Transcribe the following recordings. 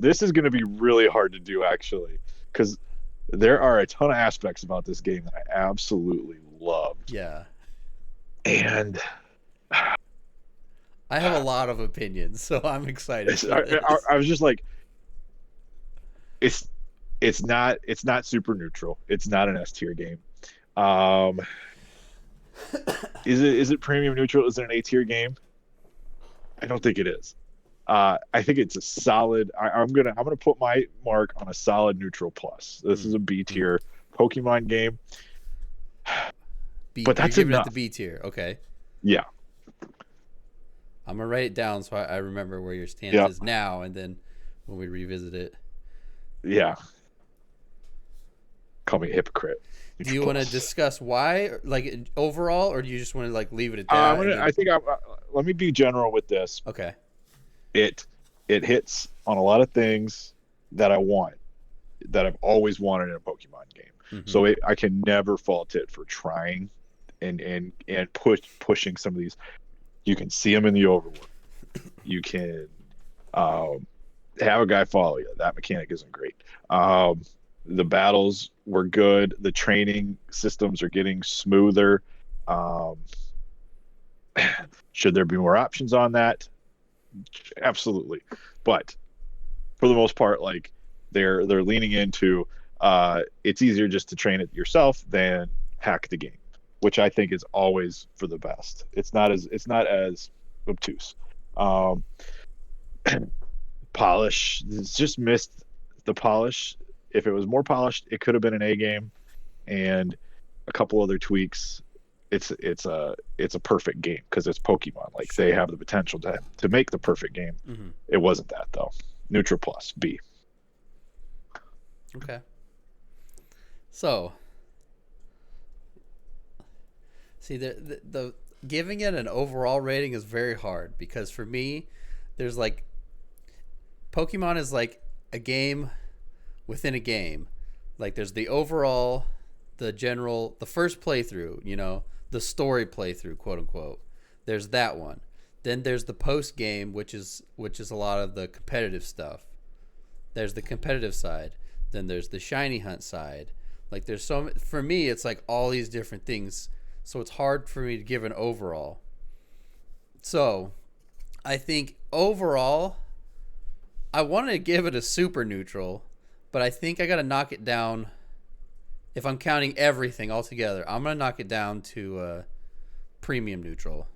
This is going to be really hard to do, actually, because there are a ton of aspects about this game that I absolutely loved. Yeah. And I have a lot of opinions, so I'm excited it's, for this. I was just like, it's it's not super neutral. It's not an S tier game. Um, is it premium neutral? Is it an A tier game? I don't think it is. I think it's a solid. I'm gonna put my mark on a solid neutral plus. This is Mm, a B mm. tier Pokemon game, B. but You're that's giving it the enough. B tier. Okay. Yeah, I'm gonna write it down so I remember where your stance yeah, is now, and then when we revisit it. yeah. Call me a hypocrite. Do Neutral you want to plus. discuss why, like overall, or do you just want to like leave it at that and I then? think let me be general with this. Okay. It it hits on a lot of things that I want, that I've always wanted in a Pokemon game. Mm-hmm. So I can never fault it for trying and pushing some of these. You can see them in the Overworld. You can um, have a guy follow you. That mechanic isn't great. The battles were good. The training systems are getting smoother. Um, should there be more options on that? Absolutely. But for the most part, like they're leaning into it's easier just to train it yourself than hack the game, which I think is always for the best. It's not as obtuse. Um, polish, it's just missed the polish. If it was more polished, it could have been an A game, and a couple other tweaks. It's a perfect game because it's Pokemon. Like they Sure. have the potential to make the perfect game. Mm-hmm. It wasn't that though. Neutral plus B. Okay. So, see, the giving it an overall rating is very hard because for me, there's like Pokemon is like a game within a game. Like there's the overall, the general, the first playthrough, the story playthrough, quote unquote. There's that one. Then there's the post game, which is a lot of the competitive stuff. There's the competitive side. Then there's the shiny hunt side. Like there's so for me, it's like all these different things. So it's hard for me to give an overall. So I think overall, I wanted to give it a super neutral, but I think I got to knock it down. If I'm counting everything all together, I'm gonna knock it down to premium neutral.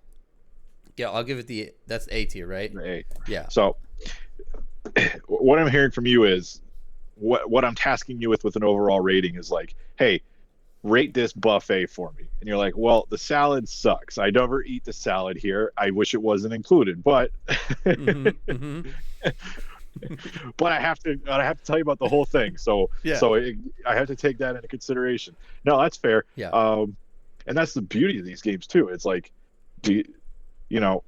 Yeah, I'll give it that's A tier, right? A. Yeah. So what I'm hearing from you is what I'm tasking you with an overall rating is like, hey, rate this buffet for me. And you're like, well, the salad sucks. I never eat the salad here. I wish it wasn't included, but Mm-hmm. Mm-hmm. but I have to tell you about the whole thing. So Yeah. so I have to take that into consideration. No, that's fair. Yeah. And that's the beauty of these games too. It's like, do you, you know,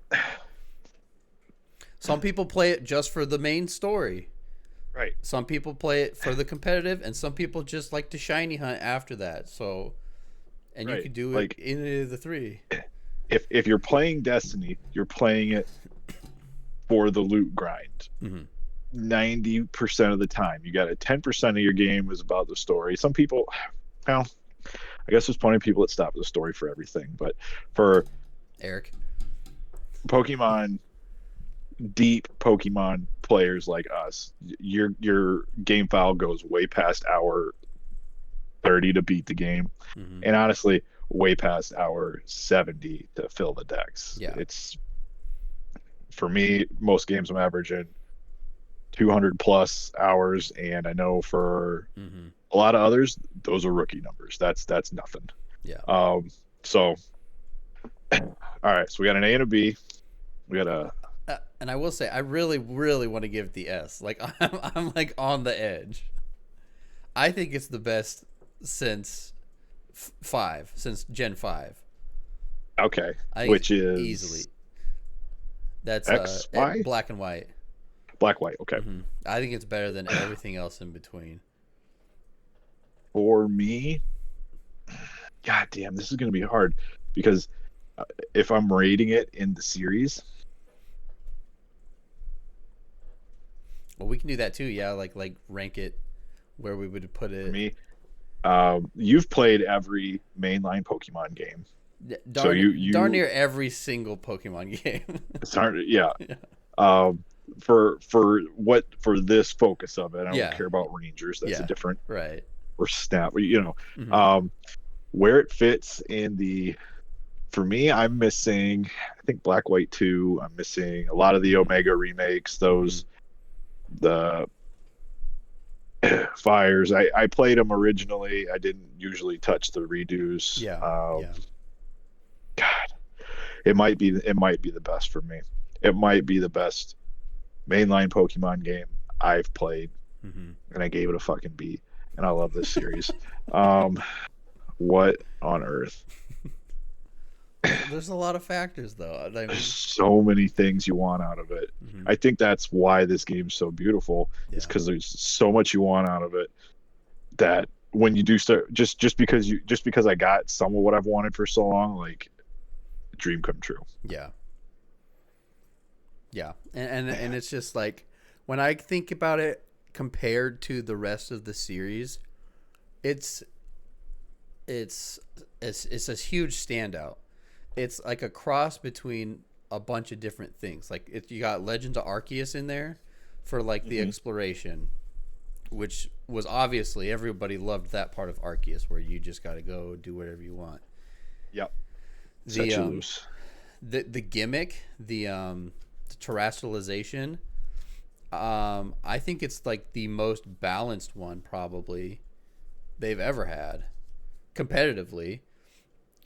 Some people play it just for the main story. right, Some people play it for the competitive, and some people just like to shiny hunt after that. So, and you right. could do it Like in any of the three. if you're playing Destiny, you're playing it for the loot grind. Mm-hmm. 90% of the time, you got 10% of your game is about the story. Some people, well, I guess there's plenty of people that stop at the story for everything, but for Eric. Pokemon, deep Pokemon players like us, your game file goes way past hour 30 to beat the game, Mm-hmm. and honestly, way past hour 70 to fill the decks. Yeah. It's for me, most games I'm averaging 200 plus hours, and I know for Mm-hmm. a lot of others, those are rookie numbers. That's nothing. Yeah. So all right, so we got an A and a B. We got a And I will say, I really, really want to give it the S. Like I'm like on the edge. I think it's the best since five, since Gen 5. okay, I think which it's easily. is That's X Y black and white. black white. Okay, Hmm. I think it's better than everything else in between. for me, god damn, this is gonna be hard because uh, if I'm rating it in the series, Well, we can do that too. Yeah, like rank it where we would put For it. me, you've played every mainline Pokemon game, so Darn darn you near every single Pokemon game. it's hard. Yeah. Yeah. Um, for this focus of it, I don't Yeah. care about Rangers. That's a Yeah. different Right. or Snap. You know, Hmm. um, where it fits in the. For me, I'm missing. I think Black White 2. I'm missing a lot of the Hmm. Omega remakes. Hmm. Those the fires. I played them originally. I didn't usually touch the redos. Yeah. Yeah. God, it might be the best for me. It might be the best mainline Pokemon game I've played, Hmm. and I gave it a fucking B. And I love this series. Um, what on earth? There's a lot of factors though. I There's mean, so many things you want out of it. hmm, I think that's why this game's so beautiful. Is yeah. because there's so much you want out of it that when you do start, just because I got some of what I've wanted for so long, like dream come true. Yeah. Yeah. And it's just like when I think about it compared to the rest of the series, it's it's it's a huge standout. It's like a cross between a bunch of different things. Like you got Legends of Arceus in there for like the Mm-hmm. exploration, which was obviously everybody loved that part of Arceus where you just got to go do whatever you want. Yep, The set you loose. the gimmick, the terrestrialization, I think it's like the most balanced one probably they've ever had competitively.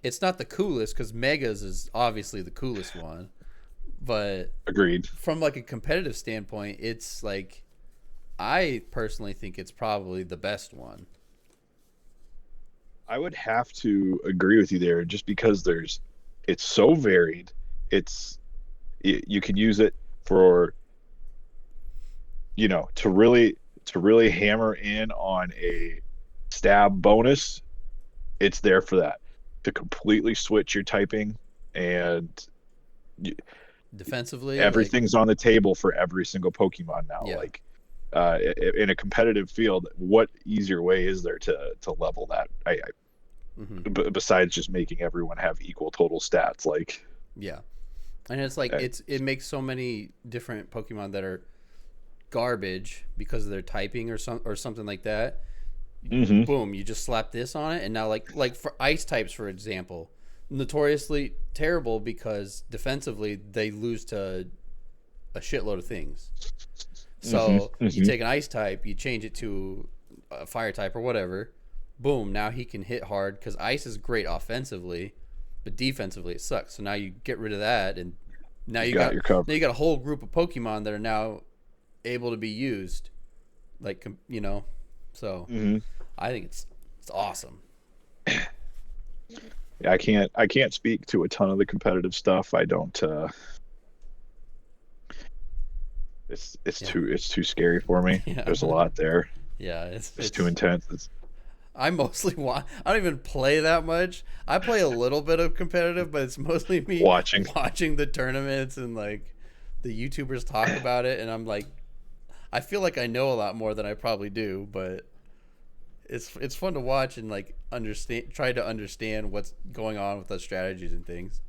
It's not the coolest because Megas is obviously the coolest one, but Agreed. from like a competitive standpoint, it's like I personally think it's probably the best one. I would have to agree with you there, just because it's so varied. It's you can use it for to really hammer in on a stab bonus. It's there for that, to completely switch your typing, and Defensively, like everything's on the table for every single Pokemon now. yeah, Like in a competitive field, what easier way is there to level that? hmm, Besides just making everyone have equal total stats, like yeah, and it's like uh, it makes so many different Pokemon that are garbage because of their typing or something like that. mm-hmm. Boom, you just slap this on it, and now like for ice types, for example, notoriously terrible because defensively they lose to a shitload of things. Mm-hmm. So you Mm-hmm. take an ice type, you change it to a fire type or whatever. Boom, now he can hit hard because ice is great offensively, but defensively it sucks. So now you get rid of that, and now You got your cover. now you got a whole group of Pokemon that are now able to be used, like So Mm-hmm. I think it's awesome. Yeah, I can't speak to a ton of the competitive stuff. I don't. It's Yeah, too scary for me. yeah, There's a lot there. yeah. It's too intense. I mostly watch. I don't even play that much. I play a little bit of competitive, but it's mostly me Watching. watching the tournaments and like the YouTubers talk about it, and I'm like, I feel like I know a lot more than I probably do, but it's fun to watch and like try to understand what's going on with the strategies and things.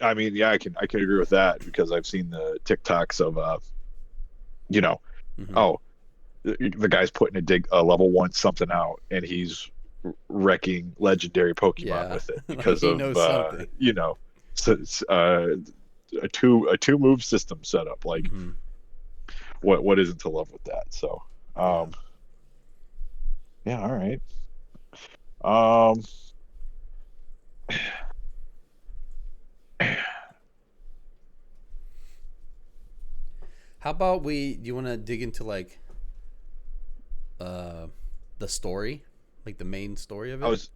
I mean, yeah, I can agree with that, because I've seen the TikToks of you know, Hmm. oh, the guy's putting a level one something out, and he's wrecking legendary Pokemon Yeah, with it like because he of knows something. a two move system setup. Like, Hmm. what isn't to love with that? So Yeah. yeah, all right. Um, How about we? Do you want to dig into like uh the story, like the main story of I it? was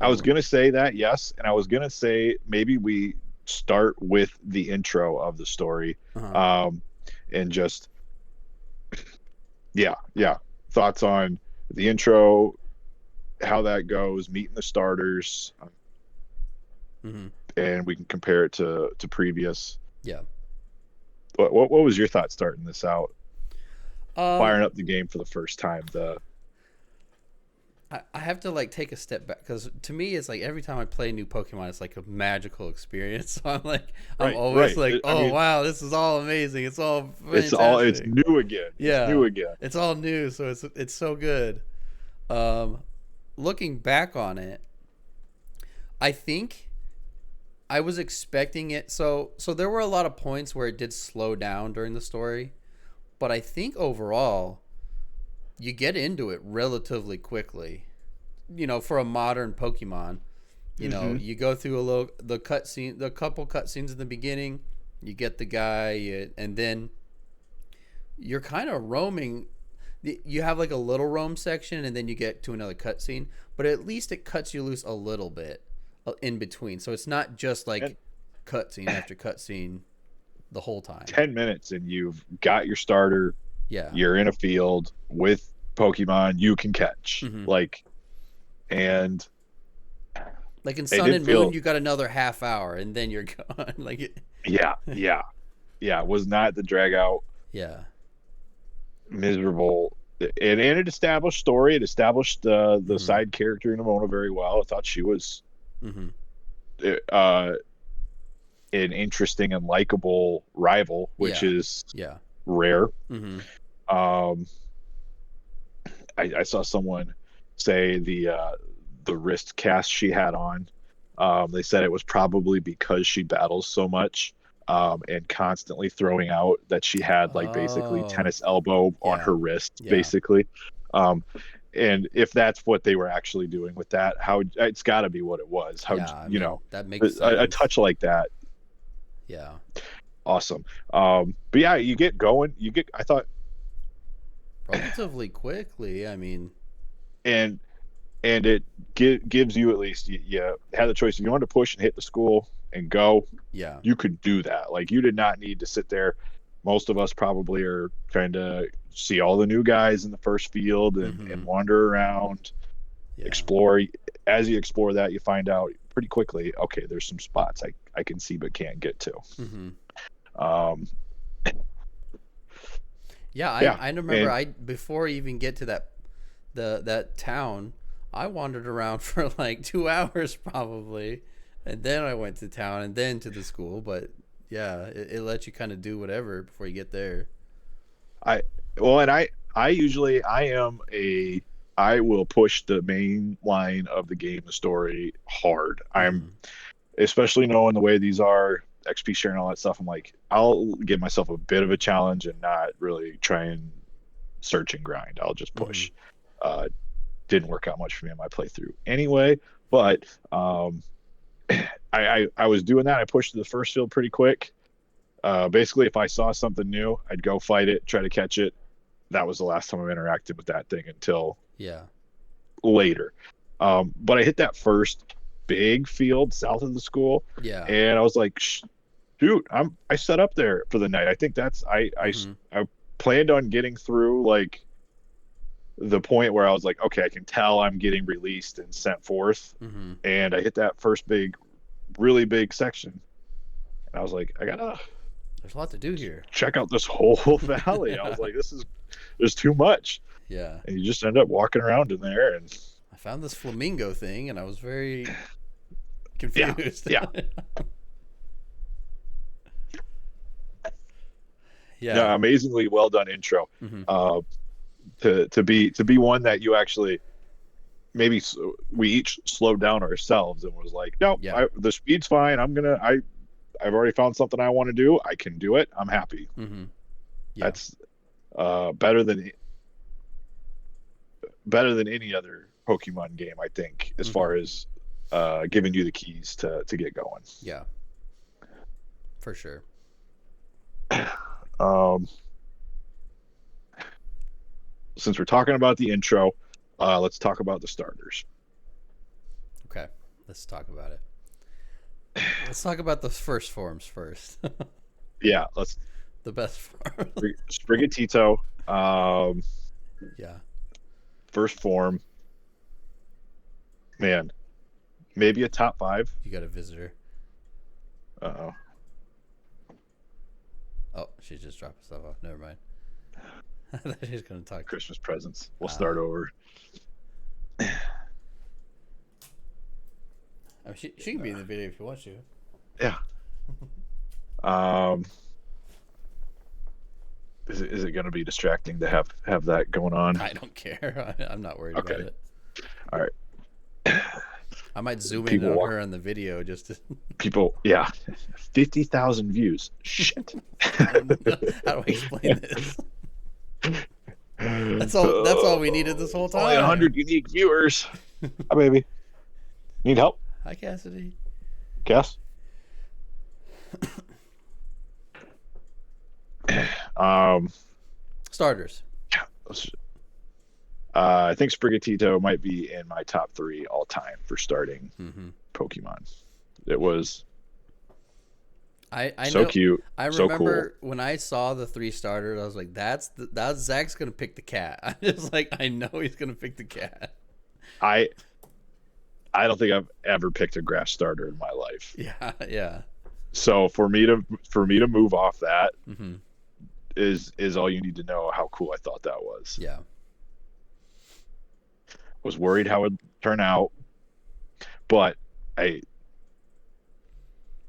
I was Or gonna say that, yes, and I was gonna say maybe we start with the intro of the story, uh um, and just yeah, thoughts on the intro, how that goes, meeting the starters, hmm, and we can compare it to previous yeah, what was your thought starting this out, Um, firing up the game for the first time? I have to like take a step back because to me it's like every time I play new Pokemon, it's like a magical experience. So I'm like, I'm Right, always right. like, I oh mean, wow, this is all amazing. It's all it's fantastic. new again. It's new Yeah, again. it's all new, so it's so good. Um, Looking back on it, I think I was expecting it. So there were a lot of points where it did slow down during the story, but I think overall you get into it relatively quickly. You know, for a modern Pokemon, you know, Hmm. you go through a little the couple cutscenes in the beginning. You get the guy, and then you're kind of roaming. You have like a little roam section, and then you get to another cutscene. But at least it cuts you loose a little bit in between, so it's not just And like cutscene after cutscene the whole time. 10 minutes and you've got your starter. Yeah. You're in a field with Pokemon you can catch. Hmm. Like, and Like in it Sun did and Moon, feel, you got another half hour, and then you're gone. Like, yeah, yeah, yeah. It was not the drag out, yeah. miserable. And it established story. It established the Hmm. side character in Ramona very well. I thought she was Hmm. uh, an interesting and likable rival, which Yeah. is Yeah. rare. Hmm. Um, I saw someone say the wrist cast she had on. They said it was probably because she battles so much and constantly throwing out that she had like basically Oh, tennis elbow on yeah. her wrist, Yeah. basically. Um, and if that's what they were actually doing with that, how it's got to be what it was. How Yeah. I you mean, know that makes a sense. touch like that, Yeah. awesome. But yeah, you get going. You get. I thought, Relatively quickly. I mean, and it gives you at least you had the choice if you wanted to push and hit the school and go, yeah. you could do that. Like you did not need to sit there. Most of us probably are trying to see all the new guys in the first field and Hmm. wander around, Yeah. explore. As you explore that, you find out pretty quickly, okay, there's some spots I can see but can't get to. Hmm. Um, Yeah. yeah, I remember and I before I even get to that town, I wandered around for like 2 hours probably, and then I went to town and then to the school. But yeah, it lets you kind of do whatever before you get there. I well, and I usually I will push the main line of the game, the story hard. I'm Hmm. especially knowing the way these are XP share and all that stuff. I'm like, I'll give myself a bit of a challenge and not really try and search and grind. I'll just Hmm. push. Uh, didn't work out much for me in my playthrough anyway, but I was doing that. I pushed to the first field pretty quick. Basically, if I saw something new, I'd go fight it, try to catch it. That was the last time I interacted with that thing until Yeah. later. But I hit that first big field south of the school, Yeah. and I was like, shoot, I set up there for the night. I think that's Hmm. I planned on getting through like the point where I was like, okay, I can tell I'm getting released and sent forth, Hmm. and I hit that first big, really big section, and I was like, I gotta There's a lot to do here. check out this whole valley. I Yeah. was like, there's too much, Yeah. and you just end up walking around in there, and I found this flamingo thing, and I was very yeah, confused. yeah, Yeah. yeah, amazingly well done intro. Hmm. Uh, to be one that you actually maybe we each slowed down ourselves and was like, no, Yeah. the speed's fine. I've already found something I want to do. I can do it. I'm happy. Hmm. Yeah. That's better than any other Pokemon game, I think, as Hmm. far as giving you the keys to get going. Yeah. For sure. Um, since we're talking about the intro, let's talk about the starters. Okay. Let's talk about it. Let's talk about the first forms first. Yeah, let's The best form. Sprigatito, Yeah. first form, man, maybe a top 5. You got a visitor. Uh-oh. Oh, she's just dropping stuff off. Never mind. I thought she was going to talk. Christmas presents. We'll Uh, start over. I mean, she can be in the video if you want to. Yeah. Um, is it going to be distracting to have that going on? I don't care. I'm not worried Okay. about it. All right. I might zoom in People on walk- her in the video just to. People, yeah, 50,000 views. Shit. How do I explain this? That's all we needed this whole time. Only 100 unique viewers. Hi, baby. Need help? Hi, Cassidy. Cass? Starters. I think Sprigatito might be in my top 3 all time for starting Pokemon. It was I so know, cute. I so remember cool. when I saw the 3 starters, I was like, that's Zach's gonna pick the cat. I'm just like, I know he's gonna pick the cat. I don't think I've ever picked a grass starter in my life. Yeah, yeah. So for me to move off that Mm-hmm. is all you need to know how cool I thought that was. Yeah. Was worried how it would turn out, but I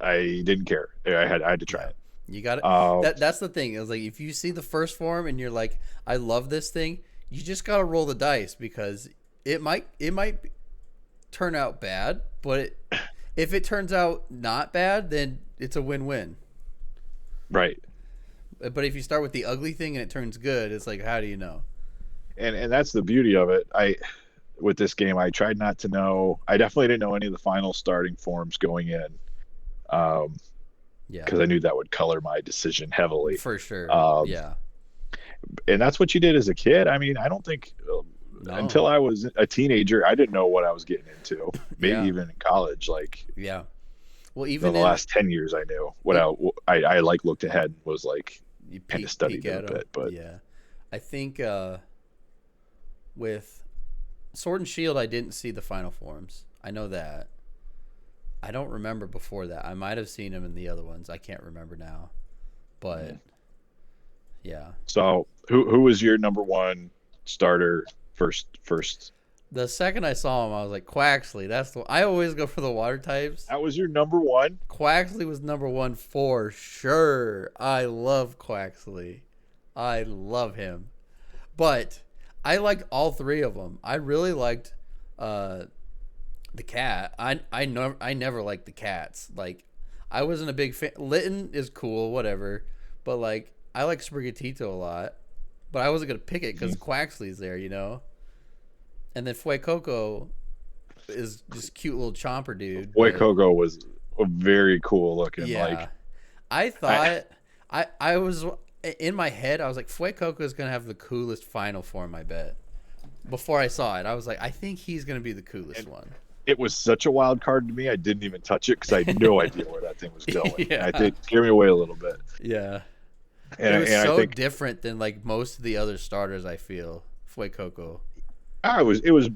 didn't care. I had to try it. You got it. Uh, That's the thing. It was like if you see the first form and you're like, I love this thing, you just gotta roll the dice because it might turn out bad, but if it turns out not bad, then it's a win-win. right. But if you start with the ugly thing and it turns good, it's like, how do you know? And that's the beauty of it. With this game, I tried not to know. I definitely didn't know any of the final starting forms going in, Yeah, because I knew that would color my decision heavily. for sure. Yeah. And that's what you did as a kid. I mean, I don't think No. until I was a teenager, I didn't know what I was getting into. Maybe Yeah. even in college, like Yeah. Well, in even the last 10 years, I knew what I like looked ahead and was like you kind peek, of studied peek it at a 'em. bit. But Yeah, I think with Sword and Shield, I didn't see the final forms. I know that. I don't remember before that. I might have seen him in the other ones. I can't remember now. But yeah, so who was your number one starter first? the second I saw him, I was like, Quaxley. That's the. I always go for the water types. That was your number one? Quaxley was number 1 for sure. I love Quaxley. I love him. But I liked all 3 of them. I really liked the cat. I never liked the cats. Like, I wasn't a big fan. Litten is cool, whatever. But like, I like Sprigatito a lot. But I wasn't gonna pick it because Quaxley's there, you know. And then Fuecoco is just cute little chomper dude. Boy but- Coco was very cool looking. Yeah, Like I thought I was in my head. I was like, Fuecoco is gonna have the coolest final form. I bet. Before I saw it, I was like, I think he's gonna be the coolest one. it was such a wild card to me. I didn't even touch it because I had no idea where that thing was going. Yeah. I think it scared me away a little bit. Yeah, And, it was and so I think different than like most of the other starters. I feel Fuecoco. it was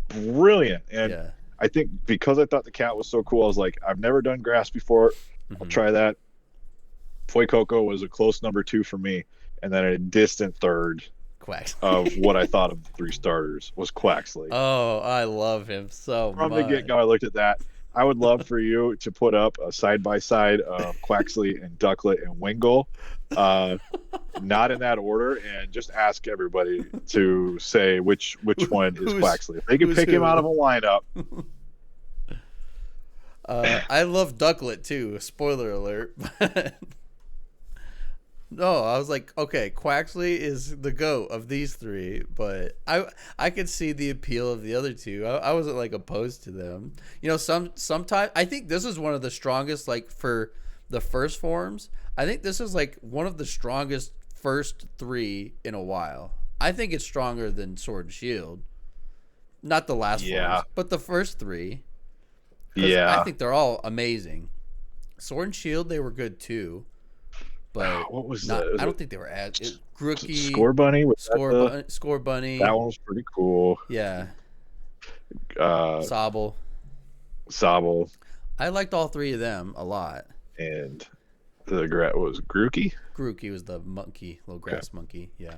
brilliant. And Yeah, I think because I thought the cat was so cool, I was like, I've never done grass before. I'll try that. Fuecoco was a close number 2 for me. And then a distant third Quaxley. of what I thought of the 3 starters was Quaxley. Oh, I love him so From much. the get-go, I looked at that. I would love for you to put up a side-by-side of Quaxley and Ducklet and Wingull, not in that order, and just ask everybody to say which one is Quaxley. If they can who's pick him who? out of a lineup, I love Ducklet too. Spoiler alert. No, I was like, okay, Quaxley is the GOAT of these 3, but I could see the appeal of the other 2. I wasn't like opposed to them. You know, sometimes I think this is one of the strongest, like for the first forms. I think this is like one of the strongest first 3 in a while. I think it's stronger than Sword and Shield. Not the last forms, but the first 3. yeah. I think they're all amazing. Sword and Shield, they were good too. But What was not, that? I don't think they were Grookey, Score Bunny? Was Score Bunny. that one was pretty cool. Yeah. Uh, Sobble. Sobble I liked all 3 of them a lot. and was Grookey. Grookey was the monkey, little Okay. grass monkey. Yeah.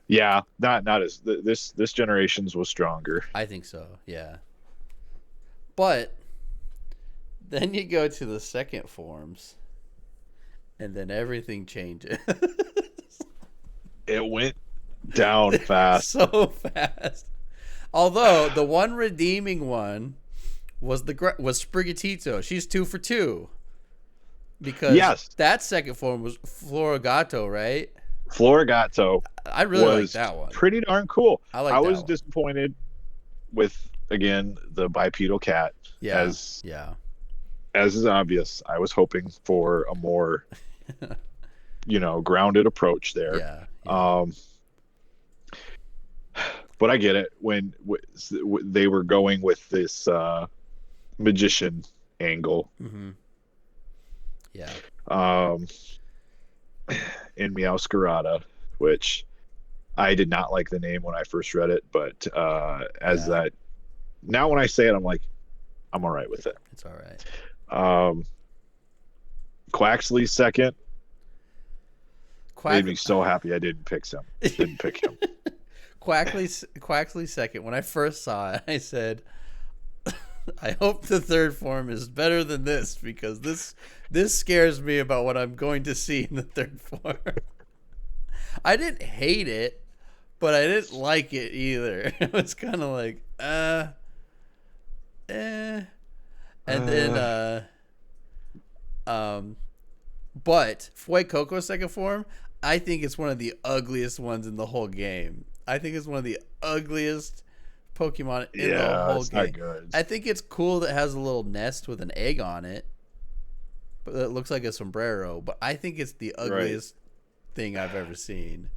Yeah, not as this generation's was stronger. I think so. Yeah. But then you go to the second forms, and then everything changes. It went down fast. So fast. Although the one redeeming one was Sprigatito. She's 2 for 2 because Yes, that second form was Florigato, right? Florigato I really like was that one. pretty darn cool. I like I that was one. disappointed with again the bipedal cat Yeah. as Yeah. as is obvious. I was hoping for a more grounded approach there. Yeah. Yeah. But I get it when they were going with this magician angle. Mm-hmm. Yeah. In Meowscarada, which I did not like the name when I first read it, but now when I say it, I'm like, I'm all right with it. It's all right. Quaxley second made Quack- me so happy I didn't pick him. Quaxley second. When I first saw it, I said, I hope the third form is better than this because this scares me about what I'm going to see in the third form. I didn't hate it, but I didn't like it either. It was kind of like, And then, but Fuecoco's second form, I think it's one of the ugliest ones in the whole game. I think it's one of the ugliest Pokemon in the whole it's game. not good. I think it's cool that it has a little nest with an egg on it, but it looks like a sombrero. But I think it's the ugliest thing I've ever seen.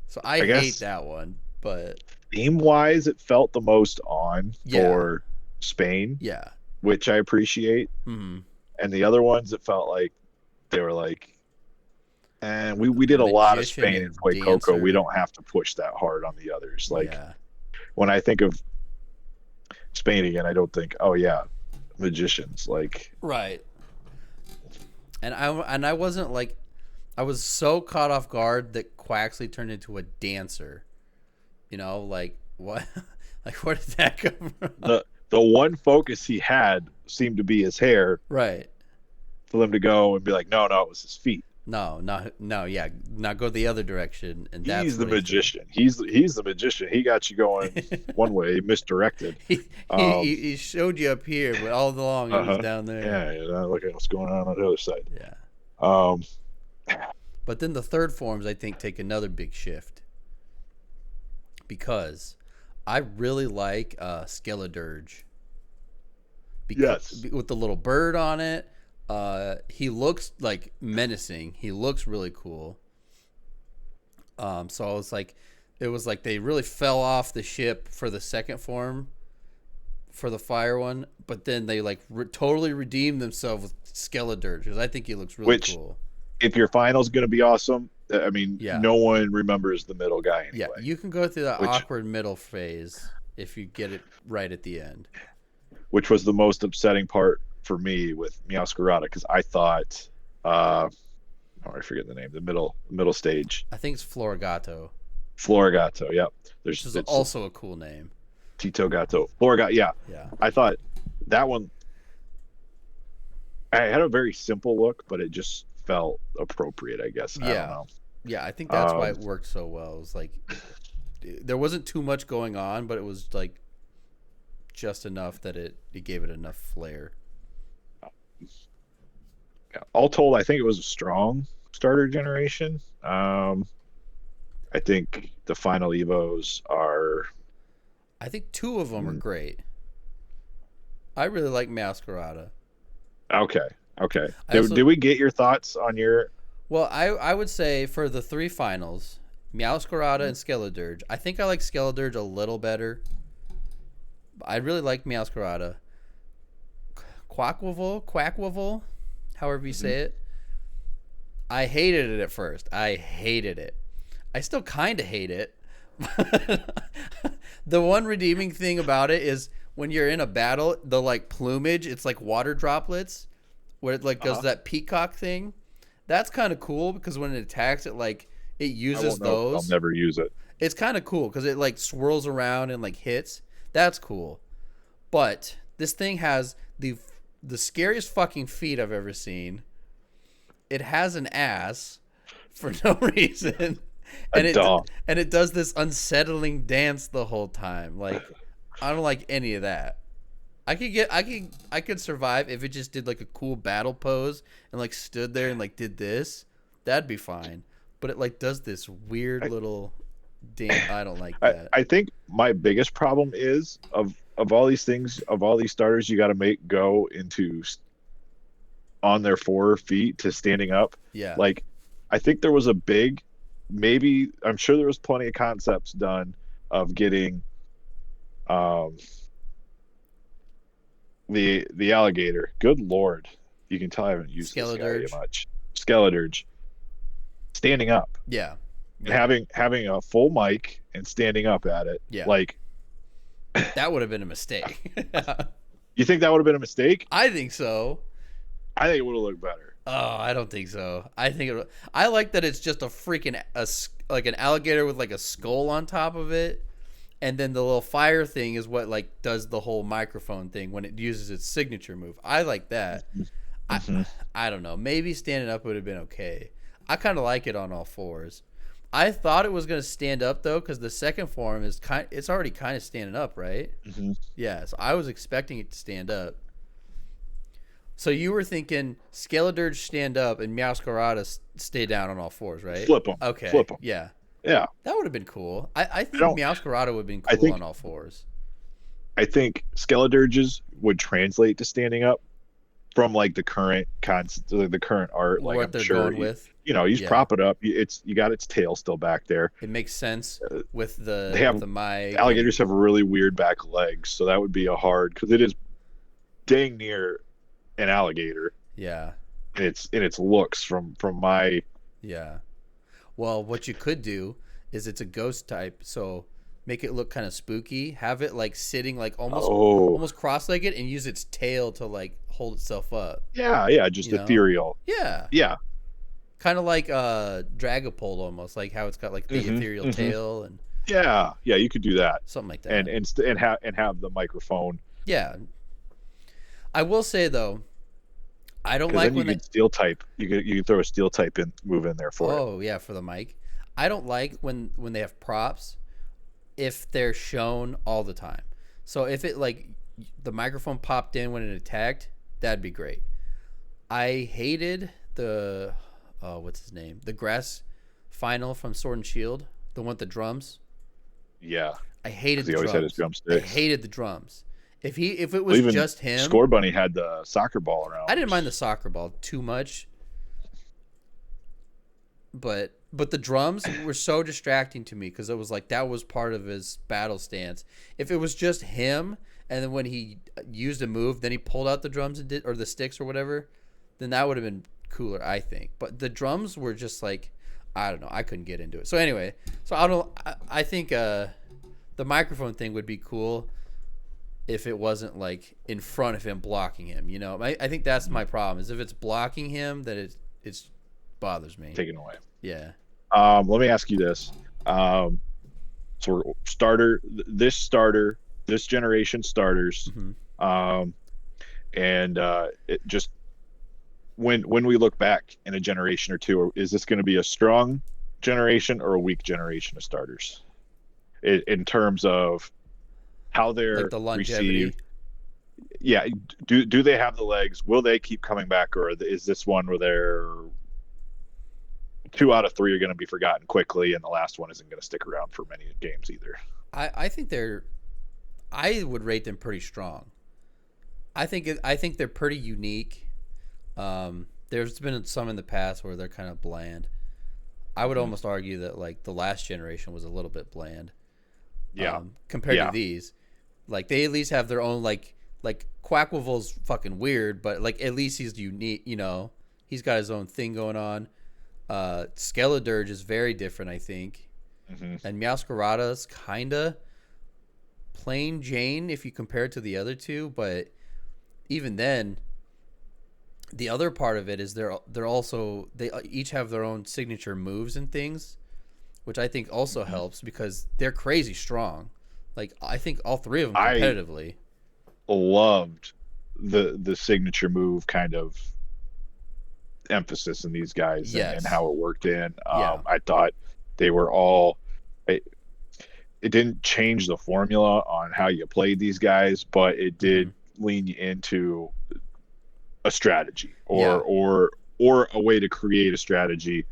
So I hate that one. But theme wise, it felt the most on for Spain. Yeah, which I appreciate. Mm-hmm. And the other ones, it felt like they were like, and we did a lot of Spain and Fuecoco. We don't have to push that hard on the others. Like when I think of Spain again, I don't think, oh yeah, magicians. Like right. And I wasn't like, I was so caught off guard that Quaxley turned into a dancer. You know, like what? Like where did that come from? The one focus he had seemed to be his hair. Right. For them to go and be like, no, it was his feet. No, yeah. Now go the other direction, and he's the magician. He's the magician. He got you going one way, misdirected. He showed you up here, but all along he was down there. Yeah, look at what's going on the other side. Yeah. But then the third forms, I think, take another big shift because I really like Skeledirge. Because, with the little bird on it. He looks like menacing. He looks really cool. So it was like they really fell off the ship for the second form, for the fire one, but then they like totally redeemed themselves with Skeledirge because I think he looks really cool. If your final's going to be awesome, I mean, no one remembers the middle guy anyway. Yeah, you can go through that awkward middle phase if you get it right at the end. Which was the most upsetting part for me with Meowscarada because I thought, I forget the name, the middle stage. I think it's Florigato. Florigato, yep. Which is also a cool name. Tito Gato. Florigato, yeah. I thought that one, I had a very simple look, but it just felt appropriate, I guess. I don't know. Yeah, I think that's why it worked so well. It was like, there wasn't too much going on, but it was like just enough that it gave it enough flair. All told, I think it was a strong starter generation. I think the final Evos are... I think 2 of them are great. I really like Meowscarada. Okay. Did we get your thoughts on your... Well, I would say for the 3 finals, Meowscarada and Skeledirge. I think I like Skeledirge a little better. I really like Meowscarada. Quackwavel, however you say it. I hated it at first. I hated it. I still kind of hate it. The one redeeming thing about it is when you're in a battle, the like plumage, it's like water droplets. where it like does that peacock thing. That's kind of cool because when it attacks, it I uses won't know. I'll those. never use it. It's kind of cool because it like swirls around and like hits. That's cool. But this thing has the scariest fucking feet I've ever seen. It has an ass for no reason, and A dog. it does this unsettling dance the whole time. Like I don't like any of that. I could survive if it just did like a cool battle pose and like stood there and like did this. That'd be fine. But it like does this weird little dance. I don't like that. I think my biggest problem is of all these things, of all these starters you got to make go into on their 4 feet to standing up. Yeah. Like, I think there was a big, maybe I'm sure there was plenty of concepts done of getting the alligator. Good Lord, you can tell I haven't used this guy much. Skeledirge standing up. Yeah. And having a full mic and standing up at it. Yeah. Like that would have been a mistake. You think that would have been a mistake? I think so. I think it would have looked better. Oh, I don't think so. I like that it's just a freaking like an alligator with like a skull on top of it, and then the little fire thing is what like does the whole microphone thing when it uses its signature move. I like that. Mm-hmm. I don't know. Maybe standing up would have been okay. I kind of like it on all fours. I thought it was going to stand up though, because the second form is it's already kind of standing up, right? Mm-hmm. Yeah, so I was expecting it to stand up. So you were thinking Skeledirge stand up and Meowscarada stay down on all fours, right? Flip them. Okay. Flip them. Yeah. Yeah. That would have been cool. I think Meowscarada would have been cool on all fours. I think Skeledirges would translate to standing up from like the current the current art. Like what I'm they're sure going with. You prop it up. You got its tail still back there. It makes sense with the mic. Alligators have really weird back legs, so that would be a hard because it is dang near an alligator. Yeah. In its looks from my. Yeah. Well, what you could do is it's a ghost type, so make it look kind of spooky. Have it like sitting like almost cross-legged and use its tail to like hold itself up. Yeah, just ethereal. Yeah. Yeah. Kind of like Dragapult almost, like how it's got like the ethereal tail and yeah, you could do that. Something like that. And have the microphone. Yeah. I will say though, I don't like when steel type. You could throw a steel type move in there for it. Oh yeah, for the mic. I don't like when they have props if they're shown all the time. So if it like the microphone popped in when it attacked, that'd be great. I hated the what's his name? The grass final from Sword and Shield, the one with the drums. Yeah. I hated the drums. He always had his drumsticks. I hated the drums. If it was just him, Score Bunny had the soccer ball around. I didn't mind the soccer ball too much, but the drums were so distracting to me because it was like that was part of his battle stance. If it was just him, and then when he used a move, then he pulled out the drums and or the sticks or whatever, then that would have been cooler, I think. But the drums were just like, I don't know, I couldn't get into it. So anyway, I think the microphone thing would be cool if it wasn't like in front of him blocking him, I think that's my problem is if it's blocking him that it bothers me. Taken away. Yeah. Let me ask you this. So this generation starters, and it just when we look back in a generation or two, is this going to be a strong generation or a weak generation of starters in terms of how they're like the longevity. Received? Yeah. Do they have the legs? Will they keep coming back, or is this one where they're 2 out of 3 are going to be forgotten quickly, and the last one isn't going to stick around for many games either? I think I would rate them pretty strong. I think they're pretty unique. There's been some in the past where they're kind of bland. I would almost argue that like the last generation was a little bit bland. Yeah. Compared to these, like they at least have their own like Quacklevo's fucking weird, but like at least he's unique. He's got his own thing going on. Skeledirge is very different, I think, and Meowscarada's kinda plain Jane if you compare it to the other two, but even then, The other part of it is they're also they each have their own signature moves and things, which I think also Mhm. helps because they're crazy strong. Like I think all three of them I competitively. loved the signature move kind of emphasis in these guys and Yes. how it worked in. Yeah. I thought they were all. It didn't change the formula on how you played these guys, but it Hmm. did lean you into a strategy Yeah. or a way to create a strategy.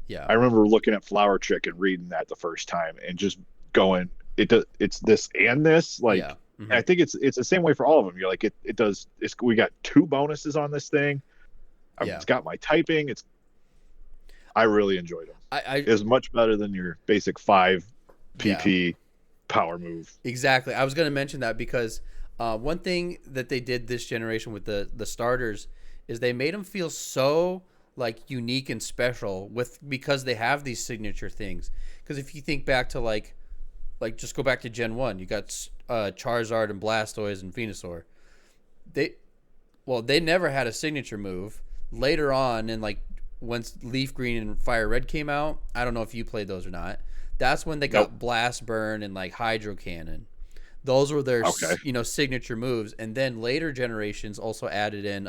Yeah. I remember looking at Flower Trick and reading that the first time and just going, it's this and this. Yeah. Like, Hmm. and I think it's the same way for all of them. You're like, it does. We got two bonuses on this thing. Yeah. It's got my typing. I really enjoyed them. I It's much better than your basic five yeah. PP power move. Exactly. I was going to mention that because one thing that they did this generation with the starters is they made them feel so like unique and special with because they have these signature things. Because if you think back to like just go back to Gen 1, you got Charizard and Blastoise and Venusaur. They they never had a signature move. Later on, and like once Leaf Green and Fire Red came out, I don't know if you played those or not. That's when they Nope. got Blast Burn and like Hydro Cannon. Those were their Okay. signature moves. And then later generations also added in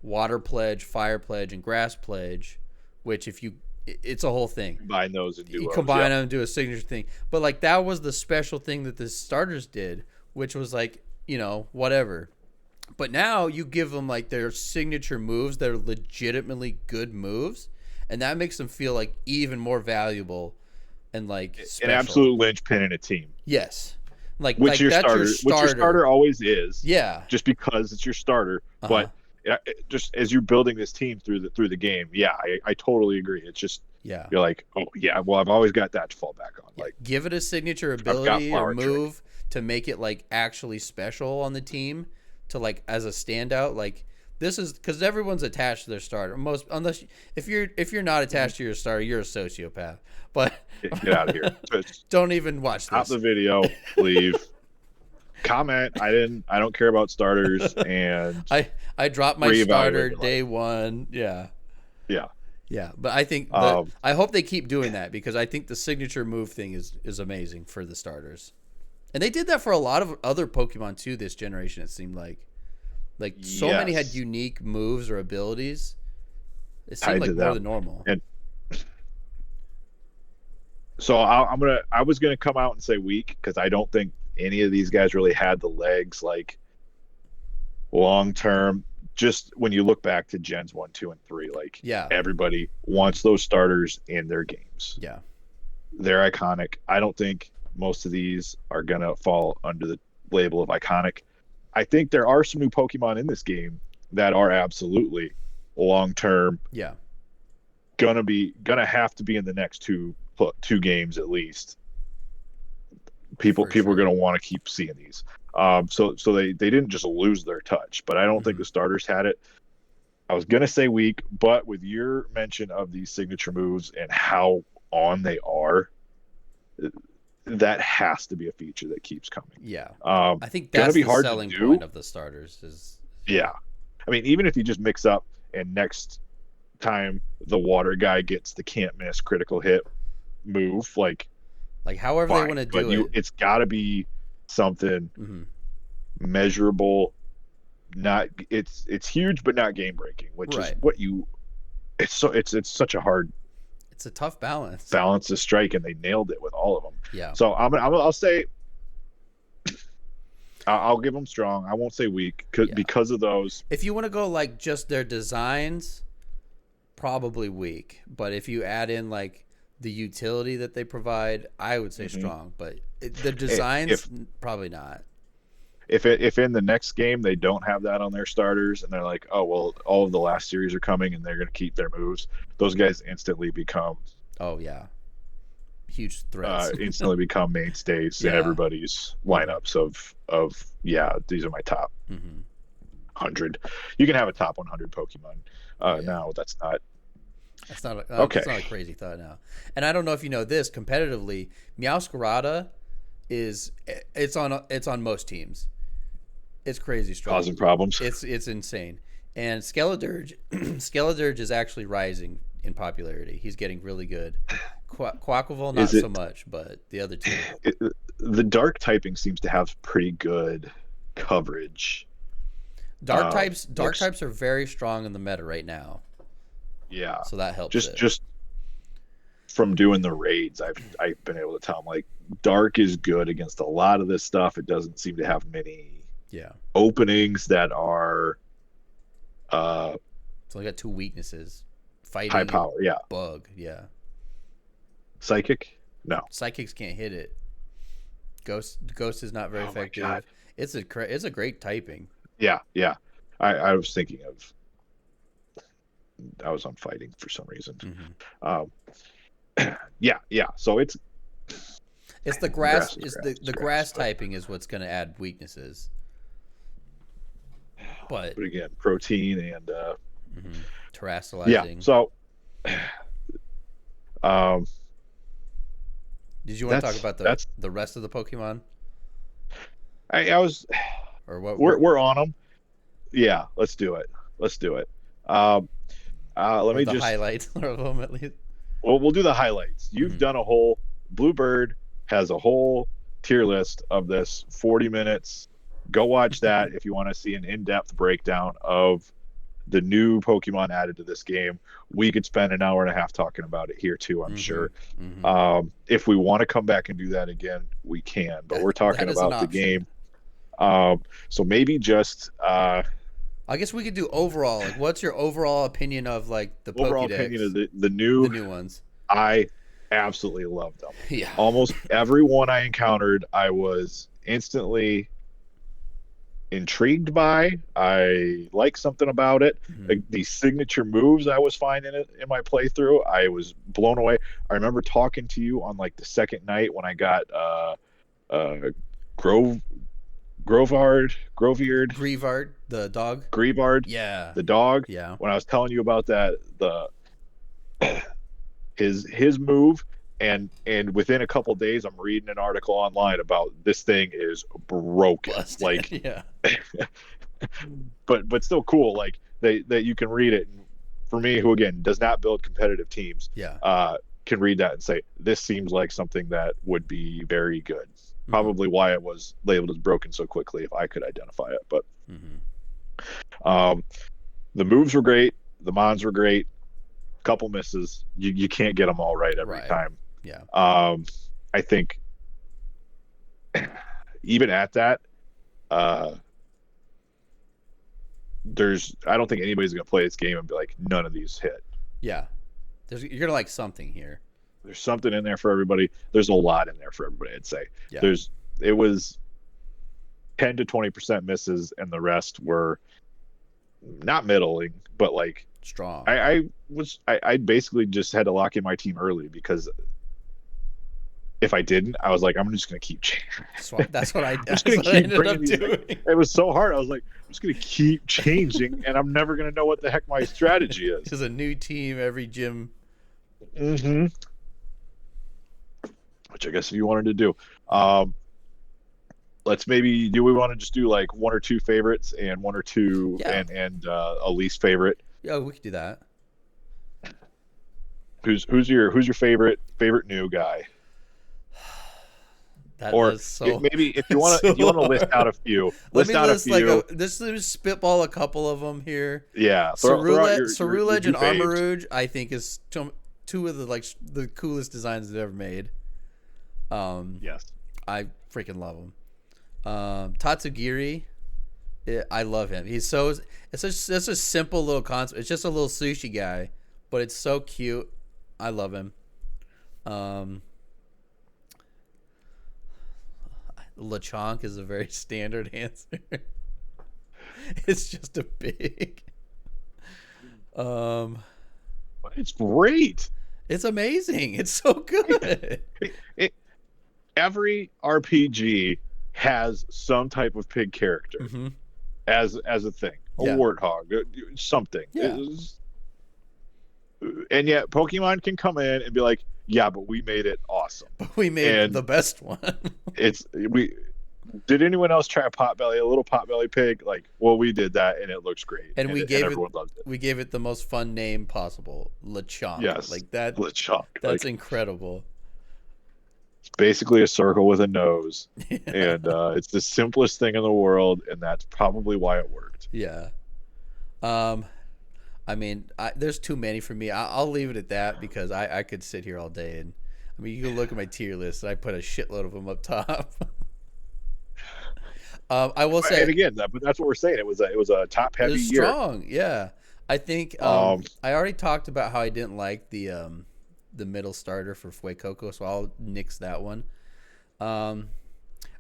Water Pledge, Fire Pledge, and Grass Pledge, which if you it's a whole thing. Combine those in You duos. combine Yep. them and do a signature thing. But like that was the special thing that the starters did, which was like whatever. But now you give them like their signature moves that are legitimately good moves, and that makes them feel like even more valuable and like An special. absolute linchpin in a team. Yes, Which like your that's your starter, which your starter. starter always is, Yeah. just because it's your starter. Uh huh. But just as you're building this team through the game, yeah, I totally agree. It's just Yeah. you're like, oh yeah, well I've always got that to fall back on. Yeah. Like Give it a signature I've got ability or Flower Trick. move to make it like actually special on the team to like as a standout. Like this is because everyone's attached to their starter. Most unless if you're not attached to your starter, you're a sociopath. But Get out of here. Just don't even watch stop this. the video, leave. Comment. I don't care about starters and I dropped my reevaluate starter your life. day one. Yeah. Yeah. Yeah, but I think Um, I hope they keep doing that because I think the signature move thing is amazing for the starters. And they did that for a lot of other Pokemon too this generation it seemed like so many had yes. unique moves or abilities. It seemed Tied like to more them. than normal. And so I was gonna come out and say weak because I don't think any of these guys really had the legs like long term. Just when you look back to Gens 1, 2, and 3, like Yeah. everybody wants those starters in their games. Yeah. They're iconic. I don't think most of these are gonna fall under the label of iconic. I think there are some new Pokemon in this game that are absolutely long term Yeah. gonna have to be in the next two games at least. For People are sure. gonna want to keep seeing these. So they didn't just lose their touch, but I don't think Hmm. the starters had it. I was gonna say weak, but with your mention of these signature moves and how on they are, that has to be a feature that keeps coming. Yeah. I think Gonna that's be the hard to selling point do. of the starters is yeah. Yeah, I mean, even if you just mix up and next time the water guy gets the can't miss critical hit move, like Like however they want fine, to but do it. it's got to be something Hmm. measurable. Not it's huge, but not game breaking, which is Right. what you. It's such a hard It's a tough balance. balance to strike, and they nailed it with all of them. Yeah. So I'll say I'll give them strong. I won't say weak Yeah. because of those. If you want to go like just their designs, probably weak. But if you add in like the utility that they provide, I would say Mhm. strong. But the designs, If probably not. if in the next game they don't have that on their starters and they're like, oh well, all of the last series are coming and they're going to keep their moves, those guys Oh yeah, huge threats. instantly become mainstays in Yeah. everybody's Hmm. lineups of yeah, these are my top Hmm. 100. You can have a top 100 Pokemon. Oh yeah. Now that's not That's okay. not a crazy thought now. And I don't know if you know this competitively, Meowscarada is it's on most teams. It's crazy strong. Causing problems. It's insane. And Skeledirge, Skeledirge is actually rising in popularity. He's getting really good. Quackleval, not Is so it, much, but the other two. it the dark typing seems to have pretty good coverage. Dark Looks types are very strong in the meta right now, Yeah, so that helps just it. just from doing the raids, I've been able to tell them like dark is good against a lot of this stuff. It doesn't seem to have many Yeah, openings that are uh it's only got two weaknesses: high fighting and power. Yeah, bug. Yeah, psychic. No. psychics can't hit it. Ghost is not very Oh my god. effective. It's a great typing. Yeah, yeah. I was thinking of I was on fighting for some reason. Hmm. Um, yeah, yeah. So It's the grass grass. is It's grass is the grass. grass typing is what's going to add weaknesses. But But again, protein and mhm, yeah. terrestrializing. So um, Did you want to talk that's about that's the rest of the Pokemon I was or what? we're on them. Yeah, let's do it. Let's do it. Um, let Or me the just highlights of them at least? we'll do the highlights. You've Hmm. done a whole Bluebird has a whole tier list of this 40 minutes. Go watch that if you want to see an in-depth breakdown of the new Pokemon added to this game. We could spend an hour and a half talking about it here too, I'm Hmm. sure. Hmm. If we want to come back and do that again, we can. But we're That talking is an about the option. game. So maybe just I guess we could do overall. Like, what's your overall opinion of like the overall opinion of Pokédex, the the new. new ones? I absolutely loved them. Yeah. Almost everyone I encountered, I was instantly intrigued by. I like something about it. Hmm. Like the signature moves I was finding it in my playthrough, I was blown away. I remember talking to you on like the second night when I got uh Grove Groviard, Grievard, the dog. Grievard, Yeah. the dog. Yeah. When I was telling you about that, the his move, and within a couple days I'm reading an article online about this thing is broken. Busted. Like Yeah. but still cool. Like that you can read it. And for me, who again does not build competitive teams, Yeah. can read that and say this seems like something that would be very good. Hmm. Probably why it was labeled as broken so quickly if I could identify it. But Hmm. um, the moves were great, the mons were great. Couple misses, you can't get them all right every Right. time. Yeah. I think even at that, uh, I don't think anybody's gonna play this game and be like none of these hit. Yeah. You're gonna like something here. There's something in there for everybody. There's a lot in there for everybody. I'd say Yeah. there's it was 10 to 20% misses, and the rest were not middling, but like Strong. I basically just had to lock in my team early because if I didn't, I was like, I'm just gonna keep That's what I. I'm just That's gonna what I keep ended bringing up these things. doing. It was so hard. I was like, I'm just gonna keep changing, and I'm never gonna know what the heck my strategy is. There's a new team every gym. Mm-hmm. Which I guess if you wanted to do, let's maybe do we want to just do like one or two favorites and one or two Yeah. and a least favorite. Yeah, we could do that. Who's your favorite new guy? Or That's so. maybe if you That's want to so list out a hard. few, Let list me out a list like few. this. Let me spitball a couple of them here. Yeah, throw out your Cerulege new and faves. Armarouge, I think is two of the the coolest designs they've ever made. Yes. I freaking love them. Tatsugiri, I love him. He's so it's such a simple little concept. It's just a little sushi guy, but it's so cute. I love him. Lechonk is a very standard answer. It's just a big. Um, It's great. it's amazing. It's so good. It, every RPG has some type of pig character Hmm. as a thing, a Yeah. warthog, something. Yeah. And yet Pokemon can come in and be like, yeah, but we made it awesome. But we made And the best one. it's Did anyone else try a potbelly, a little potbelly pig? Like, well, we did that, and it looks great, And and everyone loves it. we gave it the most fun name possible, Lechonk. Yes, Like that. lechonk. That's Like, incredible. it's basically a circle with a nose, Yeah. and it's the simplest thing in the world, and that's probably why it worked. Yeah. Um, I mean, there's too many for me. I'll leave it at that because I could sit here all day and I mean, you can look at my tier list. I put a shitload of them up top. I will And say again, but that's what we're saying. It was a top it heavy was year. strong. Yeah, I think Um, I already talked about how I didn't like the middle starter for Fuecoco, so I'll nix that one. Um,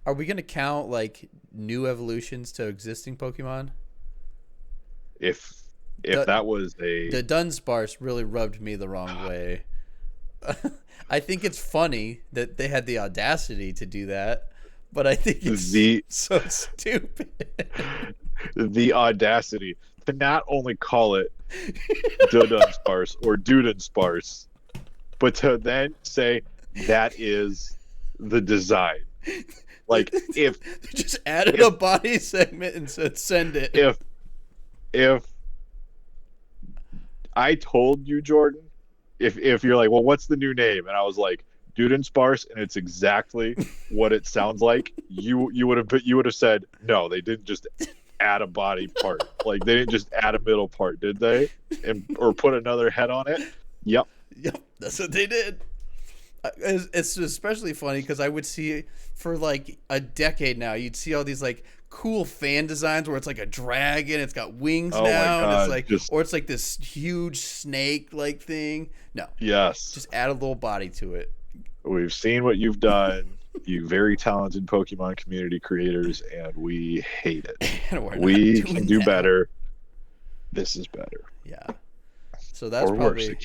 are we gonna count like new evolutions to existing Pokemon? if The that was a the Dunsparce really rubbed me the wrong way. I think it's funny that they had the audacity to do that, but I think it's the so stupid. the audacity to not only call it Dudunsparce or Dudensparce, but to then say that is the design. Like if Just added if a body segment and said send it. if I told you, Jordan, if you're like, well, what's the new name? And I was like, Dudensparce, and it's exactly what it sounds like, you would have said no. They didn't just add a body part. Like they didn't just add a middle part, did they? And or put another head on it? Yep. Yep, that's what they did. It's especially funny because I would see for like a decade now. You'd see all these like cool fan designs where it's like a dragon, it's got wings Oh my now, and it's God, like, just or it's like this huge snake like thing. No, yes. just add a little body to it. We've seen what you've done, you very talented Pokemon community creators, and we hate it. And we're not We doing can do that. better. This is better. Yeah. So that's Or probably worse.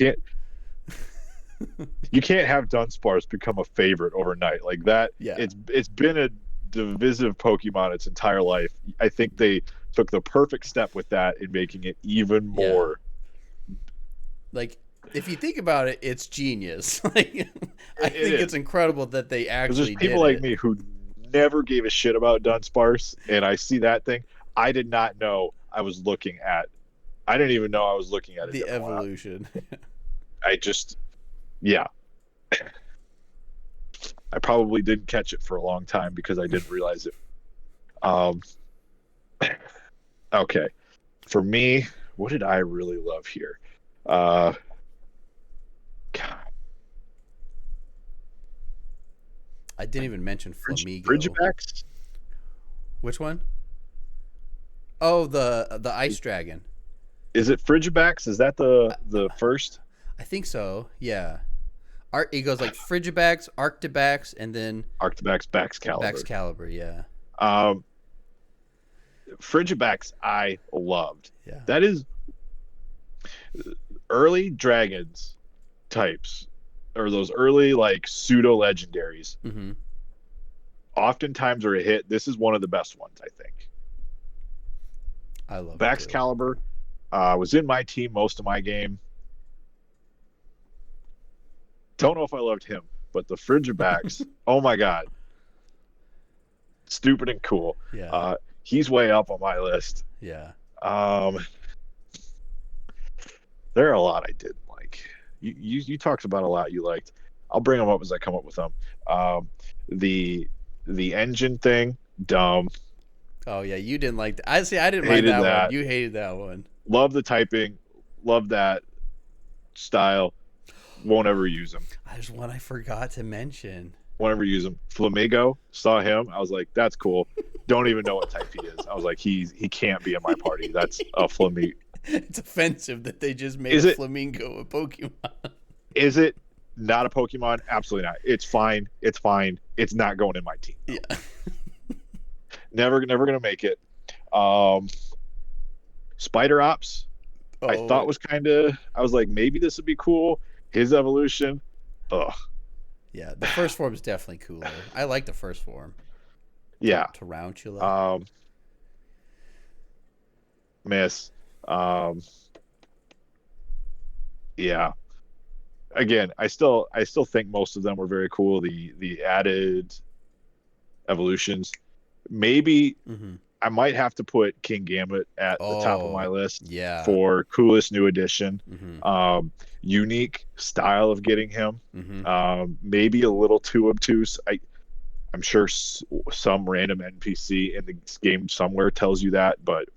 You can't have Dunsparce become a favorite overnight like that. Yeah. It's been a divisive Pokemon its entire life. I think they took the perfect step with that in making it even more. like if you think about it, it's genius. Like I think it's incredible that they Because actually there's people did like it. me who never gave a shit about Dunsparce, and I see that thing. I did not know I was looking at. I didn't even know I was looking at a The different one. evolution. I just, yeah. I probably didn't catch it for a long time because I didn't realize it. Um, okay. For me, what did I really love here? God. I didn't even mention Flamigo. Frigibax? Which one? Oh, the ice dragon. Is it Frigibax? Is that the first? I think so. Yeah. It goes like Frigibax, Arctibax, and then Arctibax, Baxcalibur. Baxcalibur. Yeah. Frigibax I loved. Yeah. That is early dragons types, or those early like pseudo legendaries. Mm-hmm. Oftentimes are a hit. This is one of the best ones, I think. I love Baxcalibur was in my team most of my game. Don't know if I loved him, but the Frigibax, oh my God. Stupid and cool. Yeah. He's way up on my list. Yeah. There are a lot I didn't like. You talked about a lot you liked. I'll bring them up as I come up with them. The engine thing, dumb. Oh yeah, you didn't like that. I didn't mind that one. You hated that one. Love the typing. Love that style. Won't ever use them. There's one I forgot to mention. Won't ever use them. Flamigo, saw him. I was like, that's cool. Don't even know what type he is. I was like, he can't be in my party. That's a Flamigo. It's offensive that they just made a Flamingo a Pokemon. Is it not a Pokemon? Absolutely not. It's fine. It's fine. It's not going in my team. Yeah. Never gonna make it. Spider Ops, I thought was I was like, maybe this would be cool. His evolution, ugh. Yeah, the first form is definitely cooler. I like the first form. Yeah. Tarantula. Miss. Yeah. Again, I still think most of them were very cool. The added evolutions, maybe Mm-hmm. I might have to put King Gambit at the top of my Oh, list yeah. for coolest new addition. Mm-hmm. Unique style of getting him. Mm-hmm. Maybe a little too obtuse. I'm sure some random NPC in the game somewhere tells you that, but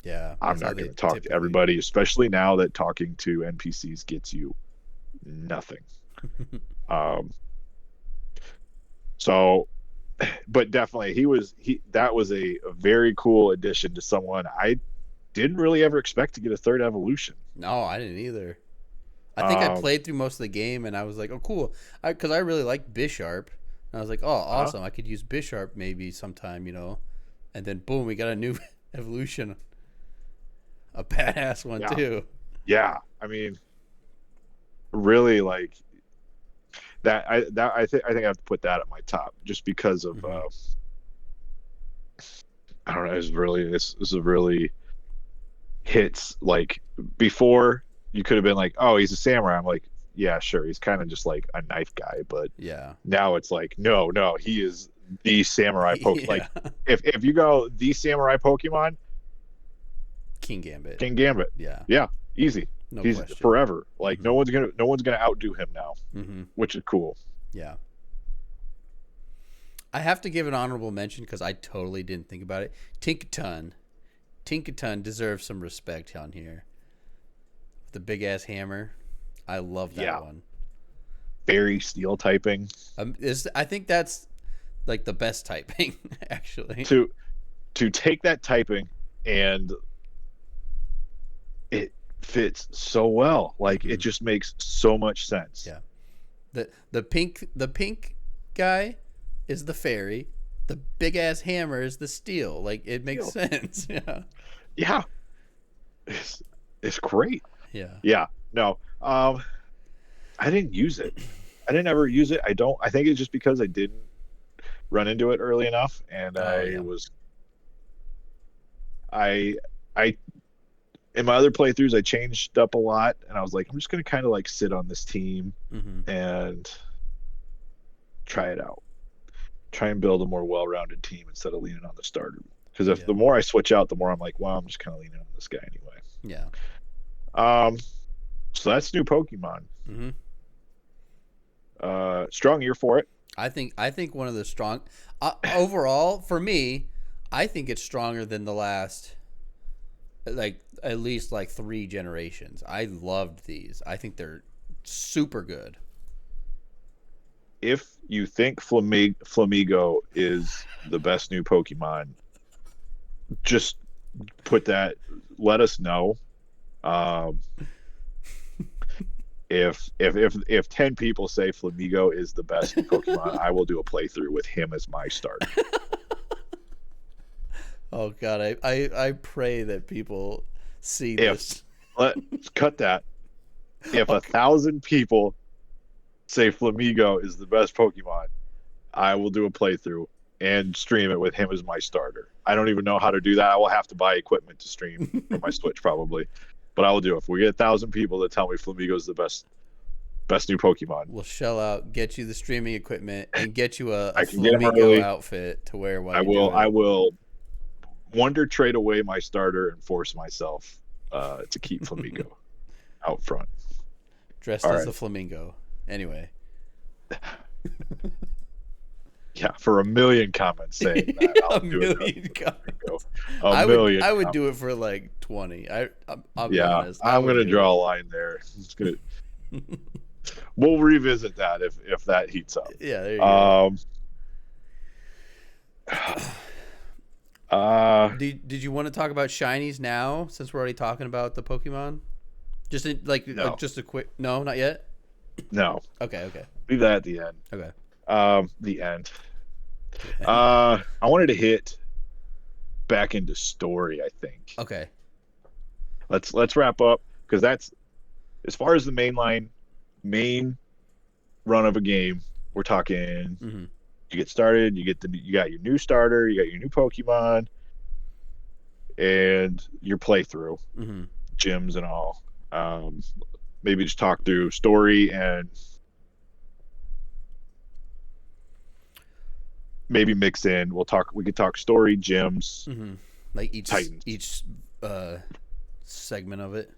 Yeah, I'm that's how not they going to talk to typically. everybody, especially now that talking to NPCs gets you nothing. Um, so, but definitely he that was a very cool addition to someone I didn't really ever expect to get a third evolution. No, I didn't either. I think I Um, played through most of the game and I was like, oh, cool. Because I really like Bisharp. And I was like, oh, uh, awesome. I could use Bisharp maybe sometime, And then, boom, we got a new evolution. A badass one, yeah, too. yeah. I mean, really like that. I think I have to put that at my top just because of Mm-hmm. I don't know. This is really hits like before you could have been like, oh, he's a samurai. I'm like, yeah, sure, he's kind of just like a knife guy, but Yeah. now it's like, no, he is the samurai poke. Yeah. Like, if you go the samurai Pokemon, King Gambit. King Gambit, Yeah. yeah, easy. No He's question. forever. Like, Mm-hmm. no one's gonna outdo him now, Mm-hmm. which is cool. Yeah. I have to give an honorable mention because I totally didn't think about it. Tinkaton. Tinkaton deserves some respect on here. The big ass hammer. I love that Yeah, one. very steel typing I think that's like the best typing, actually. to take that typing and it fits so well. Like it Mm-hmm. just makes so much sense. Yeah. The pink guy is the fairy. The big ass hammer is the steel. Like it makes Steel. sense. Yeah. Yeah, it's it's great. Yeah. Yeah, no, I didn't use it. I didn't ever use it. I don't. I think it's just because I didn't run into it early enough, and Oh yeah. I I in my other playthroughs I changed up a lot, and I was like, I'm just gonna kind of like sit on this team Mm-hmm. and try it out, try and build a more well-rounded team instead of leaning on the starter. Because if Yeah. the more I switch out, the more I'm like, well, I'm just kind of leaning on this guy anyway. Yeah. Um, so that's new Pokemon. Mm-hmm. Strong year for it. I think one of the strong overall for me, I think it's stronger than the last like at least like 3 generations. I loved these. I think they're super good. If you think Flamigo is the best new Pokemon, just put that. Let us know. Um, if 10 people say Flamigo is the best new Pokemon, I will do a playthrough with him as my starter. Oh god, I pray that people see If this. Let's cut that. If a Okay. thousand people say Flamigo is the best Pokemon, I will do a playthrough and stream it with him as my starter. I don't even know how to do that. I will have to buy equipment to stream from my Switch probably, but I will do it. If we get 1,000 people that tell me Flamigo is the best new Pokemon, We'll shell out, get you the streaming equipment, and get you a I can get him flamingo early. outfit to wear while I you do will. I it. will wonder trade away my starter and force myself to keep Flamigo out front. Dressed All as right. a flamingo. Anyway. Yeah, for a million comments saying that, A I'll do it. million Flamingo. comments. A I would million I would do comments. it for like 20. I'll be Yeah, honest. I I'm would gonna do draw a line there. It's gonna. it. We'll revisit that if that heats up. Yeah, there you go. Um. Uh. Did you want to talk about shinies now since we're already talking about the Pokemon? Just No. just a quick no, not yet. No. Okay, okay. Leave that at the end. Okay. The end. Okay. I wanted to hit back into story. I think Okay. let's wrap up because that's as far as the main run of a game. We're talking. Mhm. You get started. You got your new starter. You got your new Pokemon, and your playthrough, Mhm. gyms and all. Um, Maybe just talk through story and maybe mix in. We could talk story, gyms, Mm-hmm. Like Titans. each uh, segment of it.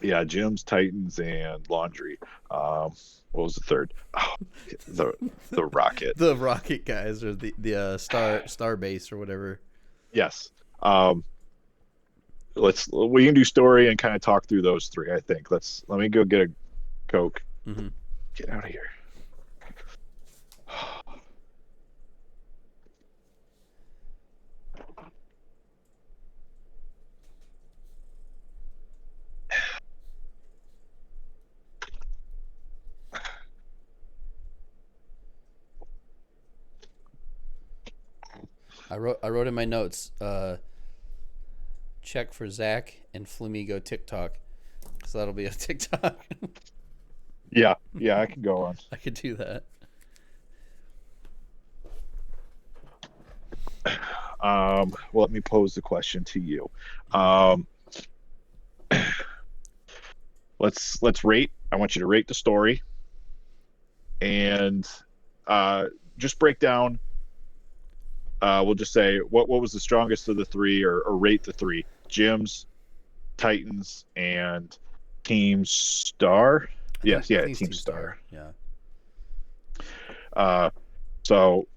Yeah, gyms, Titans, and laundry. What was the third? Oh, the the Rocket. The Rocket guys or the Star Base or whatever. Yes. Um, we can do story and kind of talk through those three. I think. Let me go get a Coke. Mm-hmm. Get out of here. I wrote in my notes. Check for Zach and Flamigo TikTok, so that'll be a TikTok. Yeah, yeah, I can go on. I could do that. Well, let me pose the question to you. Um, let's rate. I want you to rate the story and just break down. We'll just say what was the strongest of the three, or rate the three: Gyms, Titans, and Team Star. Yes, I yeah, think it's Team Team Star. Star. Yeah. Uh, so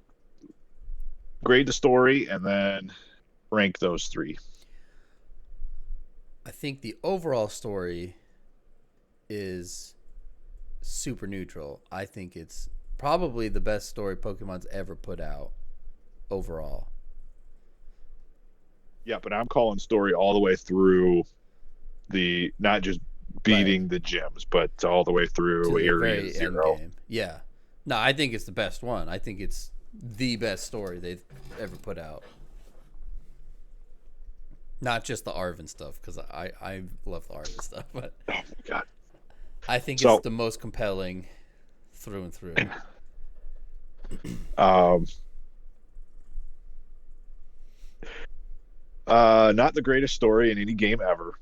grade the story and then rank those three. I think the overall story is super neutral. I think it's probably the best story Pokemon's ever put out overall. Yeah, but I'm calling story all the way through the not just Right. beating the gyms, but all the way To through the Area very end Zero. game. Yeah. No, I think it's the best one. I think it's the best story they've ever put out. Not just the Arvin stuff, because I love the Arvin stuff, but Oh my god! I think it's So, the most compelling through and through. um, not the greatest story in any game ever.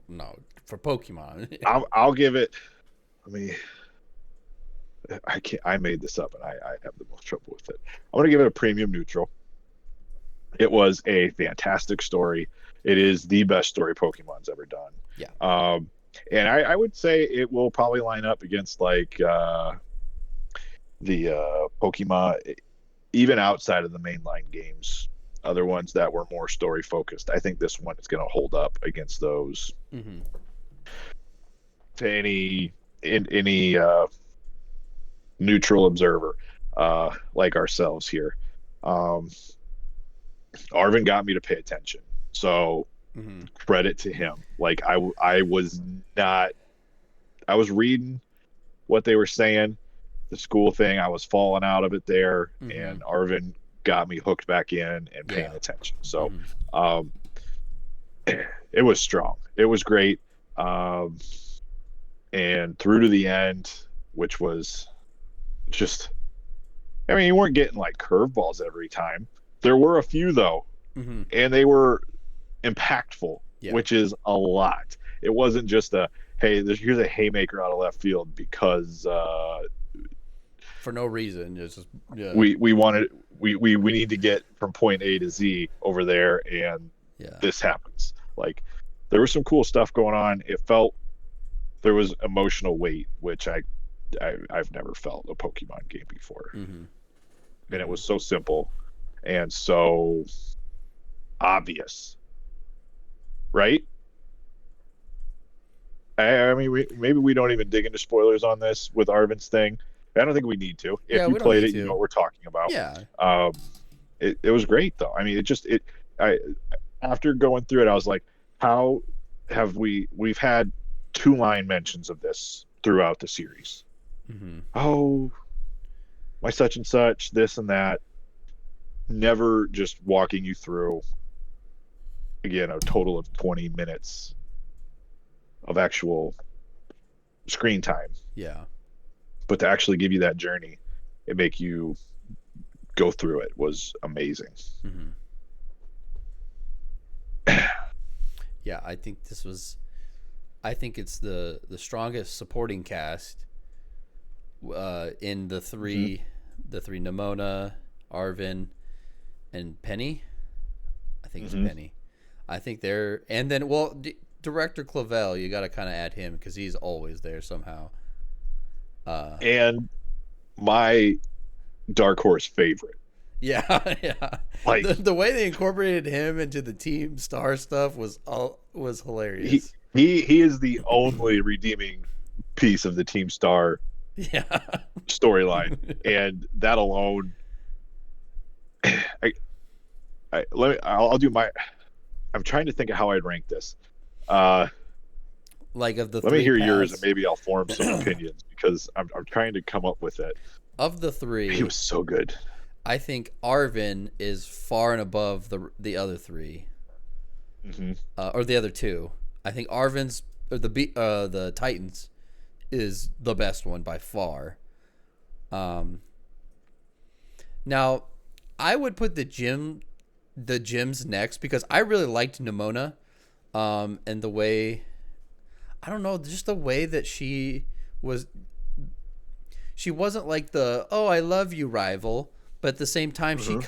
No, for Pokemon. I'll give it. I mean, I can't. I made this up, and I have the most trouble with it. I'm gonna give it a premium neutral. It was a fantastic story. It is the best story Pokemon's ever done. Yeah. And I would say it will probably line up against like the Pokemon, even outside of the mainline games, other ones that were more story focused. I think this one is going to hold up against those Mm-hmm. to any neutral observer like ourselves here. Um, Arvin got me to pay attention, so Mm-hmm. credit to him. Like I was not. I was reading what they were saying, the school thing. I was falling out of it there, Mm-hmm. and Arvin got me hooked back in and paying Yeah. attention. So Mm-hmm. um, it was strong. It was great. Um, and through to the end, which was just, I mean, you weren't getting like curveballs every time. There were a few though, Mm-hmm. and they were impactful, Yeah. which is a lot. It wasn't just a, hey, here's a haymaker out of left field because For no reason. It's just yeah. we wanted we need to get from point A to Z over there, and Yeah. this happens. Like there was some cool stuff going on. It felt there was emotional weight, which I've never felt a Pokemon game before, Mm-hmm. and it Mm-hmm. was so simple and so obvious, right? I mean, maybe we don't even dig into spoilers on this with Arvin's thing. I don't think we need to. If Yeah, you we don't played need it, you know to. what we're talking about. Yeah. Um, it was great though. I mean, I after going through it, I was like, how have we've had two line mentions of this throughout the series. Mm-hmm. Oh, my such and such, this and that. Never just walking you through again a total of 20 minutes of actual screen time, Yeah. but to actually give you that journey and make you go through it was amazing. Mm-hmm. Yeah, I think this was. I think it's the strongest supporting cast in the three, Mm-hmm. the three Nimona, Arvin, and Penny. I think it's Hmm. Penny. I think they're, and then well, director Clavel, you got to kind of add him because he's always there somehow. Uh, And my dark horse favorite, yeah, yeah. The like the way they incorporated him into the Team Star stuff was he hilarious. he is the only redeeming piece of the Team Star Yeah. storyline, and that alone, I, I'll do my. I'm trying to think of how I'd rank this. Uh, Like of the Let me three hear yours, and paths, maybe I'll form some opinions because I'm trying to come up with it. of the He three, was so good. I think Arvin is far and above the other three, Hmm. or the other two. I think Arvin's or the Titans is the best one by far. Um, Now, I would put the gyms next because I really liked Nimona, and the way, I don't know, just the way that was. She wasn't like the "oh I love you" rival, but at the same time Hmm.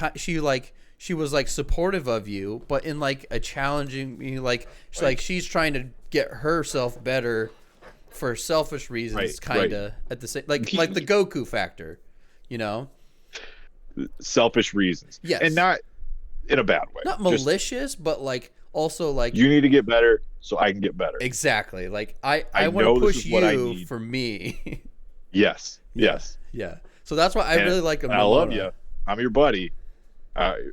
she was like supportive of you, but in like a challenging, like Right, she's trying to get herself better for selfish right, reasons, kind right. of at the same, like the Goku factor, you know? Selfish reasons, and Yes, not in a bad way. not Just malicious, but like also like you need to get better, so I can get better. exactly like I I want to know this push is what I you need. for me. Yes, Yeah, yes, yeah. So that's why I and really like I love Nimona. you. I'm your buddy.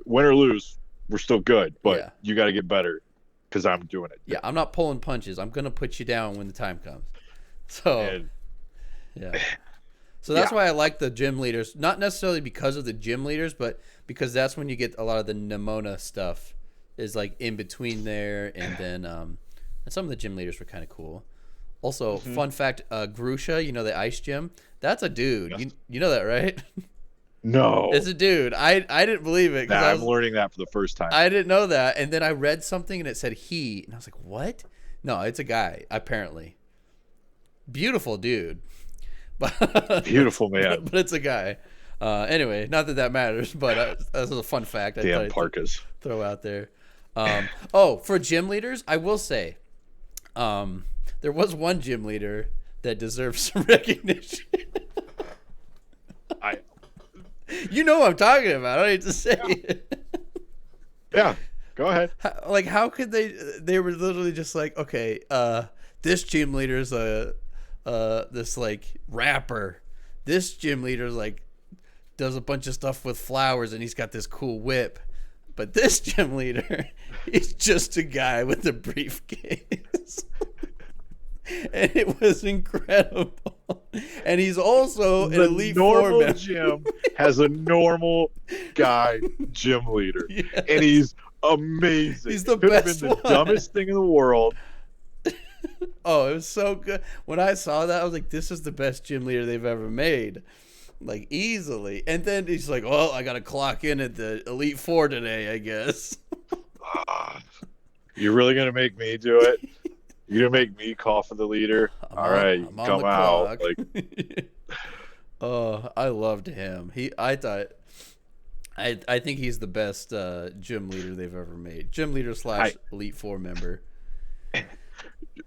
Win or lose, we're still good, but Yeah. you got to get better because I'm doing it Yeah, too. I'm not pulling punches. I'm gonna put you down when the time comes. So And yeah, so that's yeah, why I like the gym leaders. Not necessarily because of the gym leaders, but because that's when you get a lot of the Nimona stuff is like in between there, and then and some of the gym leaders were kind of cool. Also, hmm, fun fact: Grusha, you know the ice gym. That's a dude. yes. You know that, right? It's No, a dude. I didn't believe it because now I'm learning that for the first time. I didn't know that, and then I read something and it said he, and I was like, what? No, it's a guy apparently. Beautiful dude, but Beautiful man. but it's a guy. Anyway, not that that matters, but this is a fun fact I thought Damn I'd parkas. throw out there. Oh, for gym leaders, I will say, there was one gym leader that deserves some recognition. I You know what I'm talking about. I don't need to say Yeah, it. yeah. Go ahead. Like, how could they were literally just like, okay, this gym leader's this like rapper. This gym leader's like does a bunch of stuff with flowers and he's got this cool whip. But this gym leader, he's just a guy with a briefcase. And it was incredible. And he's also an The Elite Four normal member. gym has a normal guy gym leader, and Yes. he's amazing. He's the Could have been best the one. dumbest thing in the world. Oh, it was so good. When I saw that, I was like, this is the best gym leader they've ever made. Like, easily. And then he's like, well, I got to clock in at the Elite Four today, I guess. Ah, you're really gonna make me do it? You're gonna make me call for the leader? All right, you I'm can on come the out. clock. Like, Oh, I loved him. I thought, I think he's the best gym leader they've ever made. Gym leader I / Elite Four member.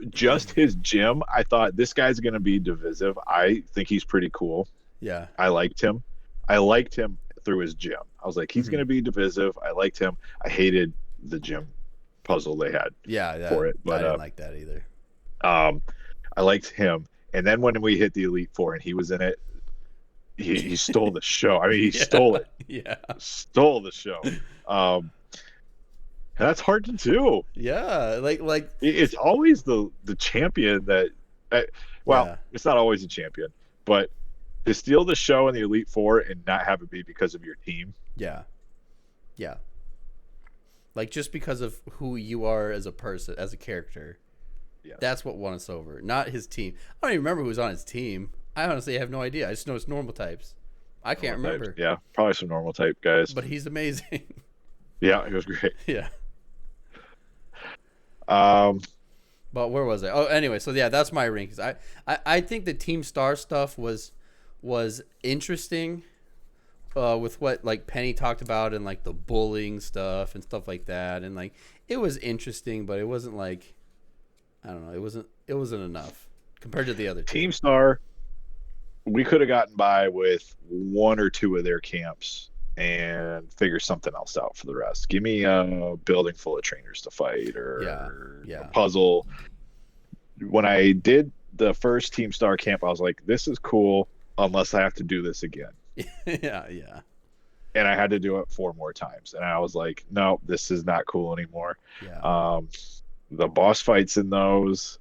just his gym. I thought this guy's gonna be divisive. I think he's pretty cool. Yeah. I liked him. I liked him through his gym. I was like, he's Mhm. gonna be divisive. I liked him. I hated the gym puzzle they had Yeah, for it, I but didn't like that either. um, I liked him. And then when we hit the Elite Four and he was in it, he stole the show. I mean, he Yeah. stole it, Yeah. stole the show. Um, and that's hard to do. Yeah. Like, It's always the champion that, uh, well, yeah. it's not always a champion, but to steal the show in the Elite Four and not have it be because of your team. Yeah. Yeah. Like, just because of who you are as a person, as a character. Yes. That's what won us over, not his team. I don't even remember who was on his team. I honestly have no idea. I just know it's normal types. I can't Normal types. remember, Yeah, probably some normal type guys. but he's amazing. Yeah, it was great. Yeah. Um, But where was I? Oh, anyway, so yeah, that's my rankings. I think the Team Star stuff was interesting with what like Penny talked about and like the bullying stuff and stuff like that, and like it was interesting, but it wasn't like I don't know, it wasn't enough compared to the other two. Team Star, we could have gotten by with one or two of their camps and figure something else out for the rest. Give me a building full of trainers to fight Yeah, or a yeah, puzzle. When I did the first Team Star camp, I was like, this is cool unless I have to do this again. yeah, yeah, And I had to do it 4 more times. And I was like, no, this is not cool anymore. yeah. Um, the boss fights in those,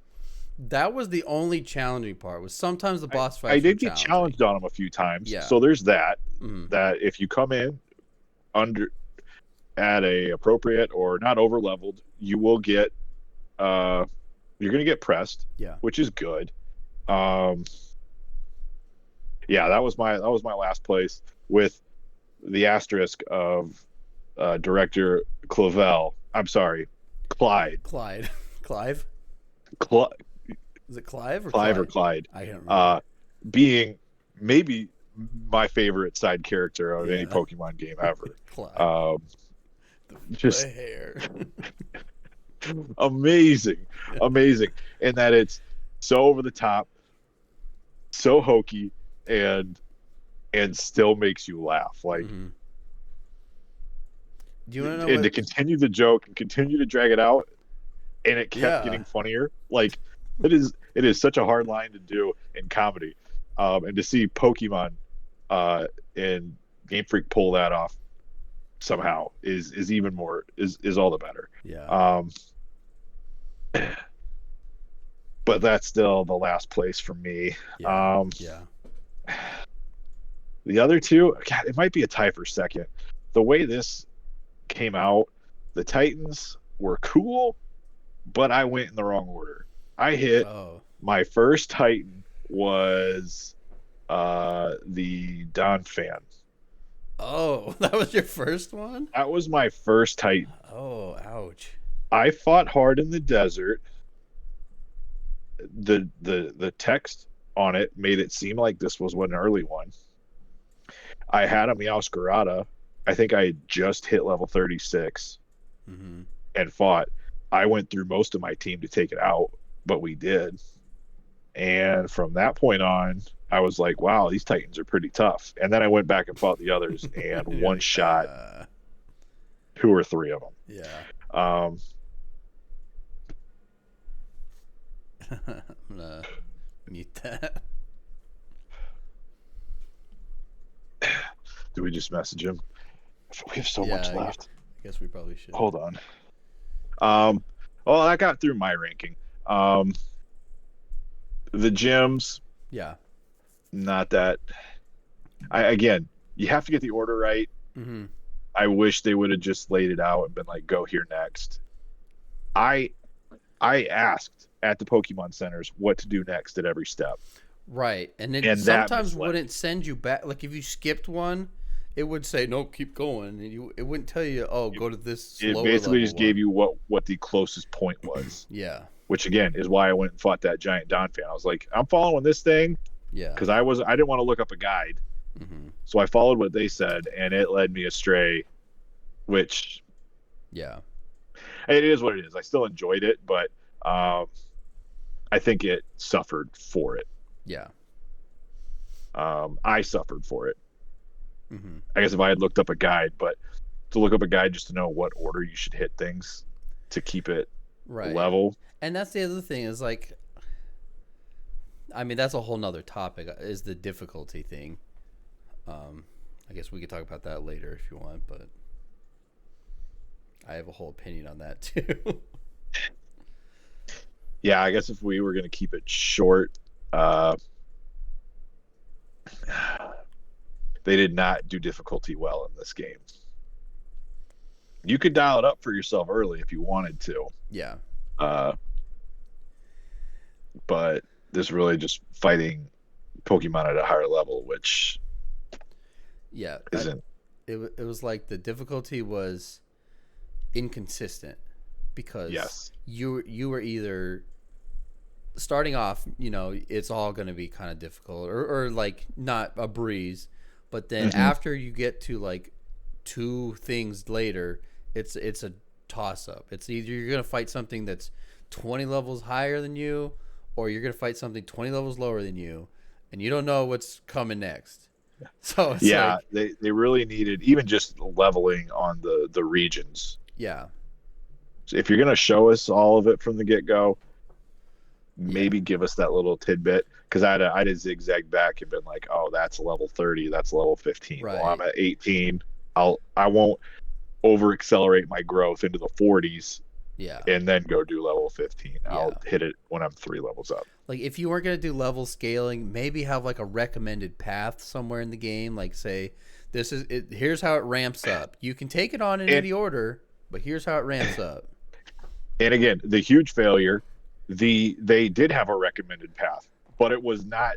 That was the only challenging part. Was sometimes the I, boss I fights were did get challenging. challenged on them a few times. Yeah. So there's that. Mm. That if you come in under at a appropriate or not over leveled, you will get you're gonna get pressed, Yeah. which is good. Um, yeah, that was my last place with the asterisk of director Clavel. I'm sorry, Clyde. Clyde. Clive? Cl- Is it Clive or Clive or Clyde? Clyde, I don't remember. uh, being maybe my favorite side character of any Yeah. Pokemon game ever. Clyde. Um, The just hair. amazing, amazing, and that it's so over the top, so hokey, and still makes you laugh. Like, Hmm. Do you want to know and to what? continue the joke and continue to drag it out, and it kept Yeah. getting funnier. Like, it is such a hard line to do in comedy, and to see Pokemon and Game Freak pull that off somehow is even more is all the better. Yeah. Um, but that's still the last place for me. Yeah. Yeah. The other two, God, it might be a tie for second. The way this came out, the Titans were cool, but I went in the wrong order. I hit Oh. my first Titan was the Don fan. Oh, that was your first one? That was my first Titan. Oh, ouch. I fought hard in the desert. The text on it made it seem like this was an early one. I had a Meowscarada. I think I had just hit level 36 Mm-hmm. and fought. I went through most of my team to take it out, but we did. And from that point on, I was like, wow, these Titans are pretty tough. And then I went back and fought the others and one shot two or three of them. Yeah. Um, I'm gonna mute that. do we just message him? We have so Yeah, much I left. guess we probably should. Hold on. Well, I got through my ranking. The gyms, Yeah. not that. Again, you have to get the order right. Mm-hmm. I wish they would have just laid it out and been like, go here next. I asked at the Pokemon centers what to do next at every step. Right. And it And that sometimes misled wouldn't send you back. Like if you skipped one, it would say, no, keep going. And it wouldn't tell you, oh, go to this It slower basically level just gave one. you what the closest point was, Yeah. which again is why I went and fought that giant Don fan. I was like, I'm following this thing Yeah. because I didn't want to look up a guide, Mm-hmm. so I followed what they said, and it led me astray. Which Yeah. it is what it is. I still enjoyed it, but I think it suffered for it. Yeah. I suffered for it. Mm-hmm. I guess if I had looked up a guide, but to look up a guide just to know what order you should hit things to keep it Right. level. And that's the other thing is like, I mean, that's a whole nother topic is the difficulty thing. I guess we could talk about that later if you want, but I have a whole opinion on that too. Yeah, I guess if we were going to keep it short, they did not do difficulty well in this game. You could dial it up for yourself early if you wanted to. Yeah. But this really just fighting Pokemon at a higher level, which Yeah. isn't. It was like the difficulty was inconsistent because Yes. you were either starting off, it's all going to be kind of difficult or like not a breeze, But then Hmm. after you get to like two things later, it's a toss up. It's either you're gonna fight something that's 20 levels higher than you, or you're gonna fight something 20 levels lower than you, and you don't know what's coming next. So it's Yeah, like, they really needed even just leveling on the regions. yeah, So if you're gonna show us all of it from the get go, yeah, maybe give us that little tidbit because I'd have zigzagged back and been like, oh, that's level 30, that's level 15. Well, I'm right, at 18. I won't over accelerate my growth into the 40s yeah, and then go do level 15. I'll yeah. hit it when I'm 3 levels up. Like if you weren't gonna do level scaling, maybe have like a recommended path somewhere in the game. Like say, this is it. Here's how it ramps up. You can take it on in And any order, but here's how it ramps up. and again, the huge failure, they did have a recommended path, but it was not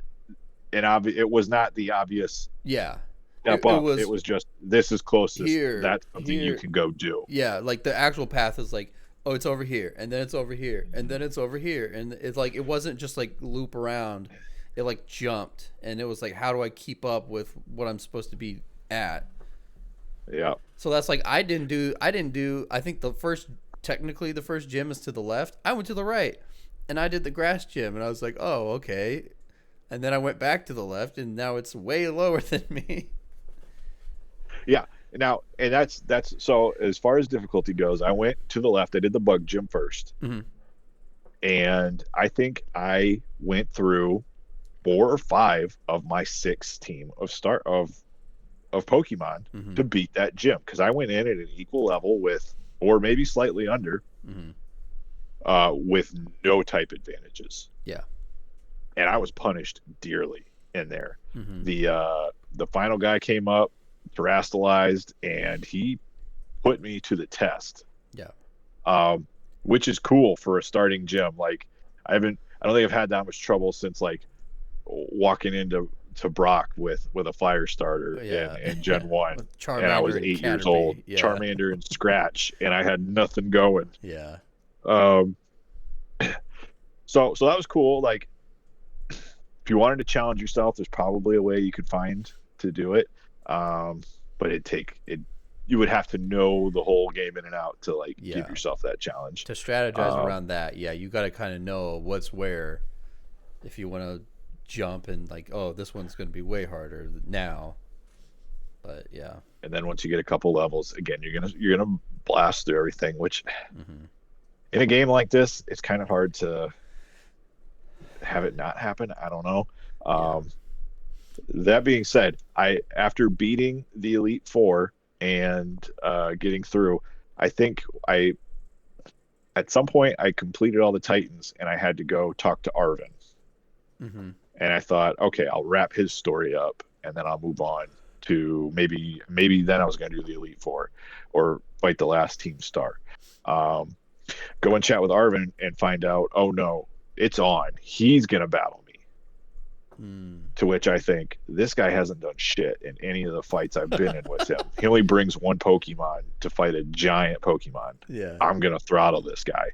the obvious Yeah, step it up. It was was just this is closest. here, That's something you here. can go do. Yeah, like the actual path is like, oh, it's over here, and then it's over here, and then it's over here, and it's like it wasn't just like loop around. It like jumped, and it was like, how do I keep up with what I'm supposed to be at? Yeah. So that's like I didn't do. I think technically the first gym is to the left. I went to the right, and I did the grass gym, and I was like, oh, okay. And then I went back to the left, and now it's way lower than me. Yeah. Now, and that's so as far as difficulty goes, I went to the left. I did the bug gym first, Hmm. and I think I went through 4 or 5 of my 6 team of Pokemon Hmm. to beat that gym because I went in at an equal level with, or maybe slightly under, Hmm. with no type advantages, Yeah. and I was punished dearly in there. Hmm. The final guy came up, terastallized, and he put me to the test, Yeah. um, which is cool for a starting gym. Like I don't think I've had that much trouble since like walking into Brock with a fire starter Yeah. in Gen Yeah. One, With and I was Charmander and 8 years old, Caterpie. Yeah. Charmander and Scratch, and I had nothing going. Yeah. Um, so that was cool. Like if you wanted to challenge yourself, there's probably a way you could find to do it. Um, but you would have to know the whole game in and out to like give Yeah. yourself that challenge. To strategize Um, around that, yeah, you got to kind of know what's where if you want to jump and like, oh, this one's going to be way harder now. But yeah. and then once you get a couple levels, again, you're gonna blast through everything. Which Hmm. in a game like this, it's kind of hard to have it not happen. I don't know. Yeah. Um, that being said, I after beating the Elite Four and getting through, I think I at some point I completed all the Titans and I had to go talk to Arvin. Hmm. And I thought, okay, I'll wrap his story up and then I'll move on to maybe then I was going to do the Elite Four or fight the last Team Star. Um, Go and chat with Arvin and find out, oh no, it's on. He's going to battle me. Mm. To which I think this guy hasn't done shit in any of the fights I've been in with him. He only brings one Pokemon to fight a giant Pokemon. Yeah. I'm going to throttle this guy.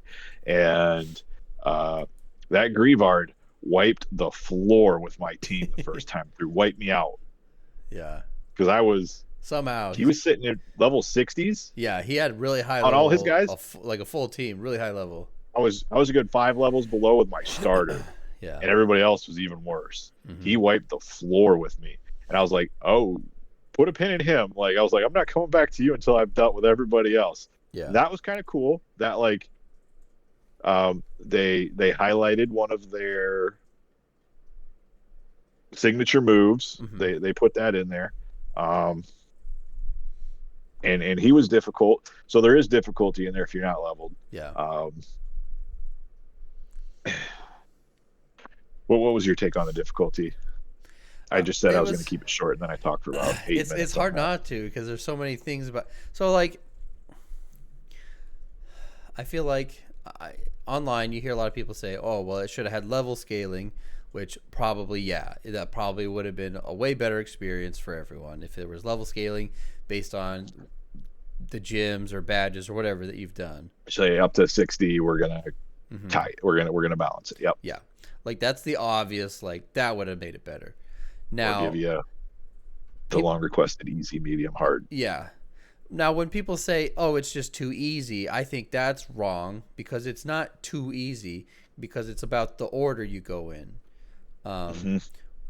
And uh, that Grievard wiped the floor with my team the first time through, wiped me out Yeah. because Somehow he was sitting at level 60s yeah, he had really high on all his level, guys. like a full team, really high level. I was a good 5 levels below with my starter, Yeah. and everybody else was even worse. Hmm. He wiped the floor with me, and I was like, "Oh, put a pin in him." Like I was like, "I'm not coming back to you until I've dealt with everybody else." Yeah. That was kind of cool. That like, they highlighted one of their signature moves. Hmm. They put that in there, um, and he was difficult. So there is difficulty in there if you're not leveled. Yeah. What was your take on the difficulty? I just said It I was going was to keep it short, and then I talked for about 8 minutes. it's on hard that. not to because there's so many things about so like I feel like online you hear a lot of people say, oh well, it should have had level scaling, which probably yeah, that probably would have been a way better experience for everyone if there was level scaling based on the gyms or badges or whatever that you've done. Say up to 60, we're gonna Hmm. tie it. We're gonna balance it. Yep. Yeah, like that's the obvious. Like that would have made it better. Or give Now you the long requested easy, medium, hard. Yeah. Now, when people say, "Oh, it's just too easy," I think that's wrong because it's not too easy because it's about the order you go in. Um, Hmm.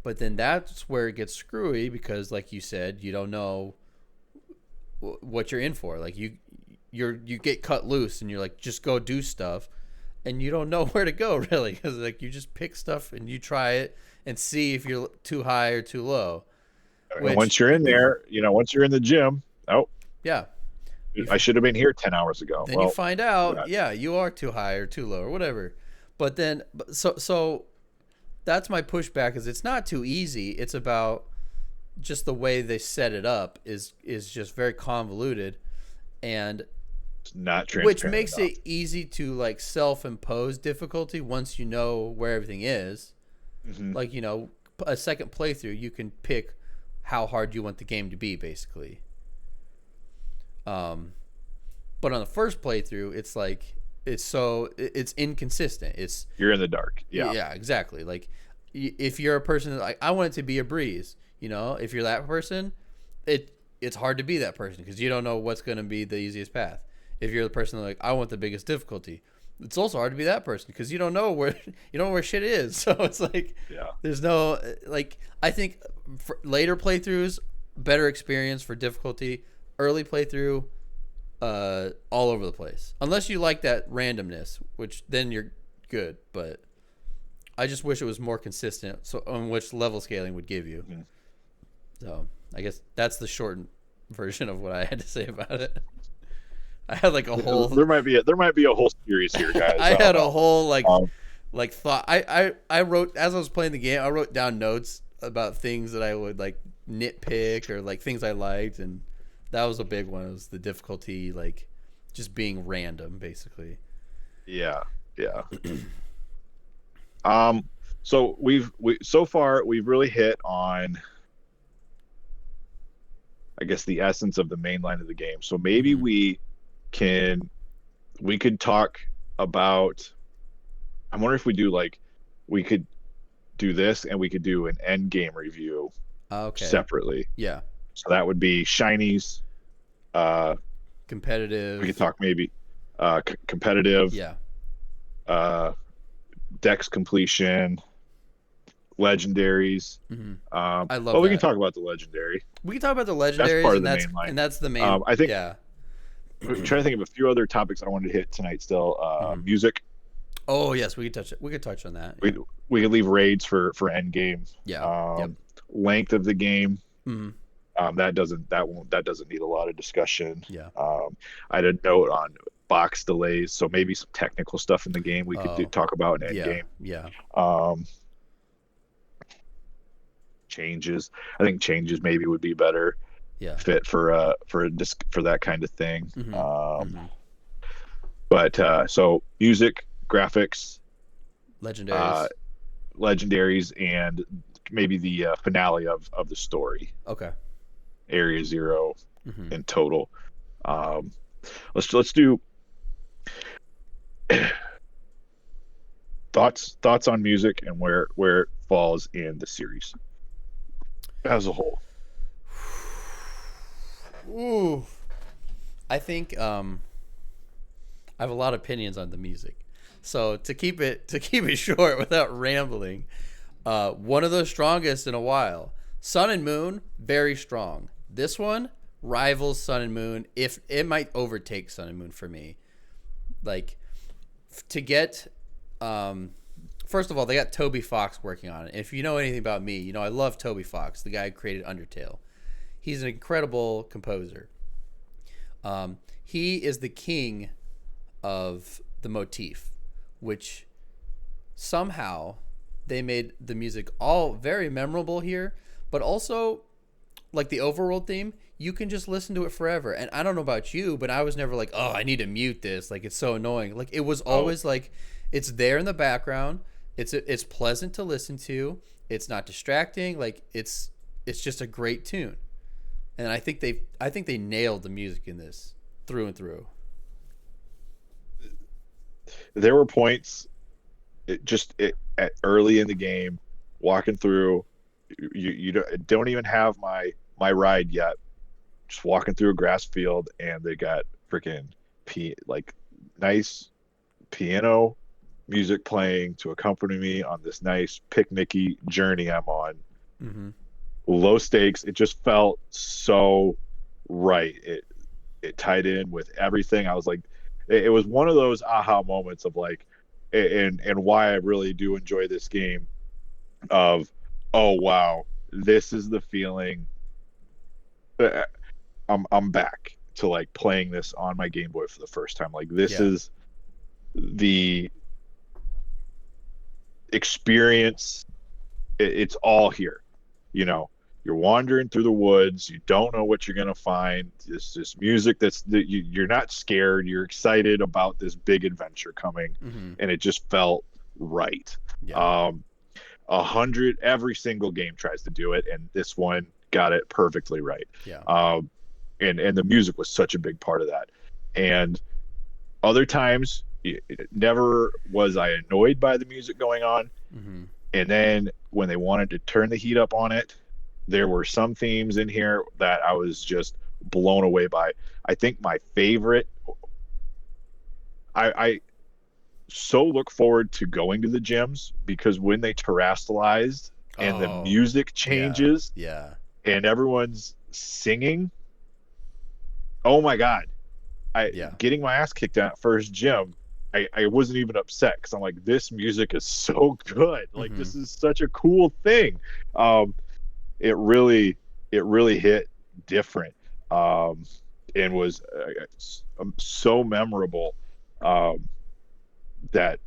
but then that's where it gets screwy because, like you said, you don't know what you're in for. Like you get cut loose and you're like, just go do stuff, and you don't know where to go really because like you just pick stuff and you try it and see if you're too high or too low. And Which, once you're in there, once you're in the gym, oh, yeah, I should have been here 10 hours ago. then you Well, find too out, bad. yeah, you are too high or too low or whatever. But then, so that's my pushback is it's not too easy. It's about just the way they set it up is just very convoluted, and It's not which transparent makes enough. it easy to like self-impose difficulty once you know where everything is. Hmm. Like a second playthrough, you can pick how hard you want the game to be, basically. Um, but on the first playthrough, it's like it's inconsistent. It's You're in the dark. Yeah. yeah, exactly. Like if you're a person that, like I want it to be a breeze, if you're that person, it's hard to be that person because you don't know what's going to be the easiest path. If you're the person that, like I want the biggest difficulty, it's also hard to be that person because you don't know where shit is. So it's like Yeah. there's no like I think for later playthroughs better experience for difficulty. Early playthrough all over the place. Unless you like that randomness, which then you're good, but I just wish it was more consistent so on which level scaling would give you. Mhm. So, I guess that's the shortened version of what I had to say about it. I had like a whole There might be a whole series here, guys. I I don't had a know. whole Um, like thought. I wrote as I was playing the game. I wrote down notes about things that I would like nitpick or like things I liked, and that was a big one. It was the difficulty, like just being random, basically. yeah, yeah. Um, so so far we've really hit on, I guess, the essence of the main line of the game. So maybe Mm-hmm. can we could talk about. I wonder if we could do this and we could do an end game review Okay. separately. Yeah. So that would be shinies. Uh, we could Competitive. talk maybe competitive, Yeah. uh, dex completion, legendaries. Mm-hmm. I love Well, we can that. talk about the legendary. We can talk about the That's part legendaries, of the main line. and that's the main. I think Yeah. I'm trying to think of a few other topics I wanted to hit tonight. Still, Mm-hmm. music. Oh yes, we could touch it. We could touch on that. Yeah. We could leave raids for end game. Yeah. Yep. Um, length of the game. Mm-hmm. That doesn't need a lot of discussion. Yeah. I had a note on box delays, so maybe some technical stuff in the game we could Oh. talk about in end Yeah. game. Yeah. Um, changes. I think changes maybe would be better Yeah. fit for a disc for that kind of thing. Mm-hmm. Mm-hmm. But so music, graphics, uh, Legendaries. legendaries, and maybe the finale of the story, Okay. Area Zero Mm-hmm. in total. Um, let's do thoughts on music and where it falls in the series as a whole. Ooh. I think I have a lot of opinions on the music. So to keep it short without rambling, one of the strongest in a while. Sun and Moon, very strong. This one rivals Sun and Moon. If it might overtake Sun and Moon for me. Like to get first of all, they got Toby Fox working on it. If you know anything about me, I love Toby Fox, the guy who created Undertale. He's an incredible composer. He is the king of the motif, which somehow they made the music all very memorable here, but also like the overworld theme, you can just listen to it forever. And I don't know about you, but I was never like, oh, I need to mute this. Like it's so annoying. Like it was Oh, always like it's there in the background. It's pleasant to listen to. It's not distracting. Like it's just a great tune. And I think they nailed the music in this through and through. there were points early in the game walking through. You don't even have my my ride yet. Just walking through a grass field, and they got freaking like nice piano music playing to accompany me on this nice picnicky journey I'm on. Mm-hmm. Low stakes. It just felt so right. It tied in with everything. I was like, it was one of those aha moments of like, and why I really do enjoy this game. Of, oh wow, this is the feeling. I'm back to like playing this on my Game Boy for the first time. Like this Yeah. is the experience. It's all here. You know, you're wandering through the woods. You don't know what you're gonna find. It's this music you're not scared. You're excited about this big adventure coming, Mm-hmm. and it just felt right. Yeah. 100 every single game tries to do it, and this one got it perfectly right. Yeah. And the music was such a big part of that. And other times, never was I annoyed by the music going on. Mm-hmm. And then when they wanted to turn the heat up on it, there were some themes in here that I was just blown away by. I think my favorite, I so look forward to going to the gyms, because when they terrestrialized and the Oh, music yeah. changes Yeah. and everyone's singing, oh my God. Yeah. Getting my ass kicked out at first gym, I wasn't even upset, because I'm like, this music is so good. Like Mm-hmm. this is such a cool thing. Um, it really hit different, and was so memorable, um, that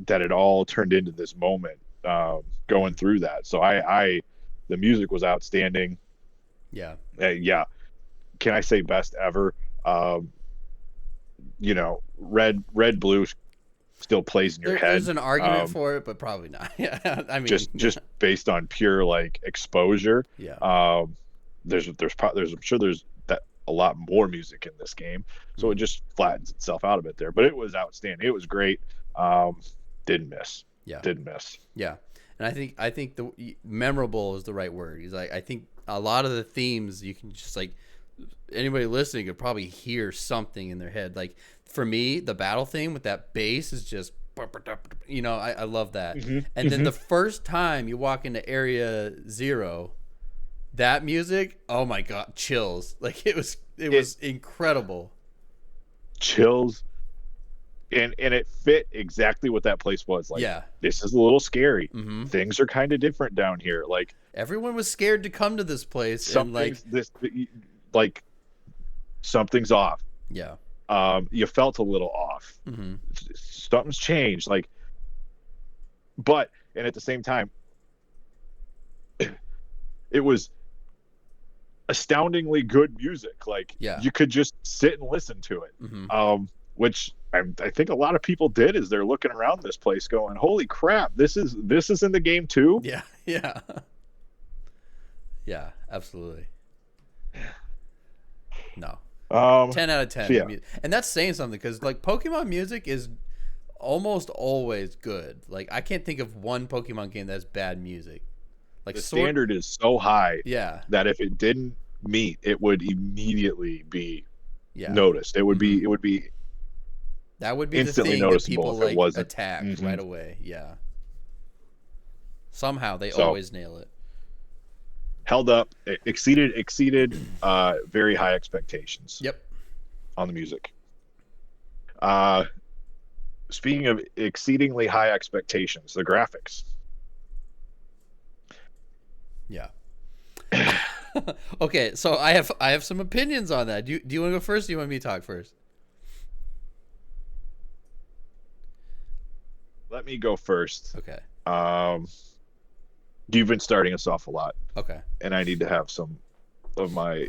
it all turned into this moment, going Mm-hmm. through that. So I the music was outstanding. Yeah. Yeah, can I say best ever? Um, red blue still plays in your There's head, an argument for it, but probably not. Yeah. I mean, just based on pure like exposure. yeah. um there's I'm sure there's that a lot more music in this game, so it Mm-hmm. just flattens itself out a bit there, but it was outstanding. It was great. um didn't miss. Yeah. Didn't miss. Yeah. And I think the memorable is the right word. He's like, I think a lot of the themes you can just like, anybody listening could probably hear something in their head. Like for me, the battle theme with that bass is just, I love that. Hmm. And then Hmm. the first time you walk into Area Zero, that music, oh my god, chills. Like it It was incredible. chills, and it fit exactly what that place was like. Yeah. This is a little scary. Mm-hmm. Things are kind of different down here. Like Everyone was scared to come to this place, and like, something's like something's off. yeah. You felt a little off. Mm-hmm. Something's changed. Like, but and at the same time, it was astoundingly good music. Like Yeah. you could just sit and listen to it. Mm-hmm. Which I think a lot of people did, as they're looking around this place, going, "Holy crap! This is in the game too." Yeah. Yeah. Yeah. Absolutely. No. Um, 10 out of so 10. yeah, And that's saying something, because like Pokemon music is almost always good. Like I can't think of one Pokemon game that has bad music. Like the standard is so high Yeah. that if it didn't meet, it would immediately be Yeah. noticed. It would Mm-hmm. be That would be the instantly thing that noticeable people if it like wasn't. attack Hmm. right away. Yeah. Somehow they So always nail it. held up, exceeded very high expectations Yep. on the music. Uh, Speaking of exceedingly high expectations, the graphics. Yeah. Okay, so I have some opinions on that. Do you want to go first? Or do you want me to talk first? Let me go first. Okay. Um, you've been starting us off a lot, Okay. and I need to have some of my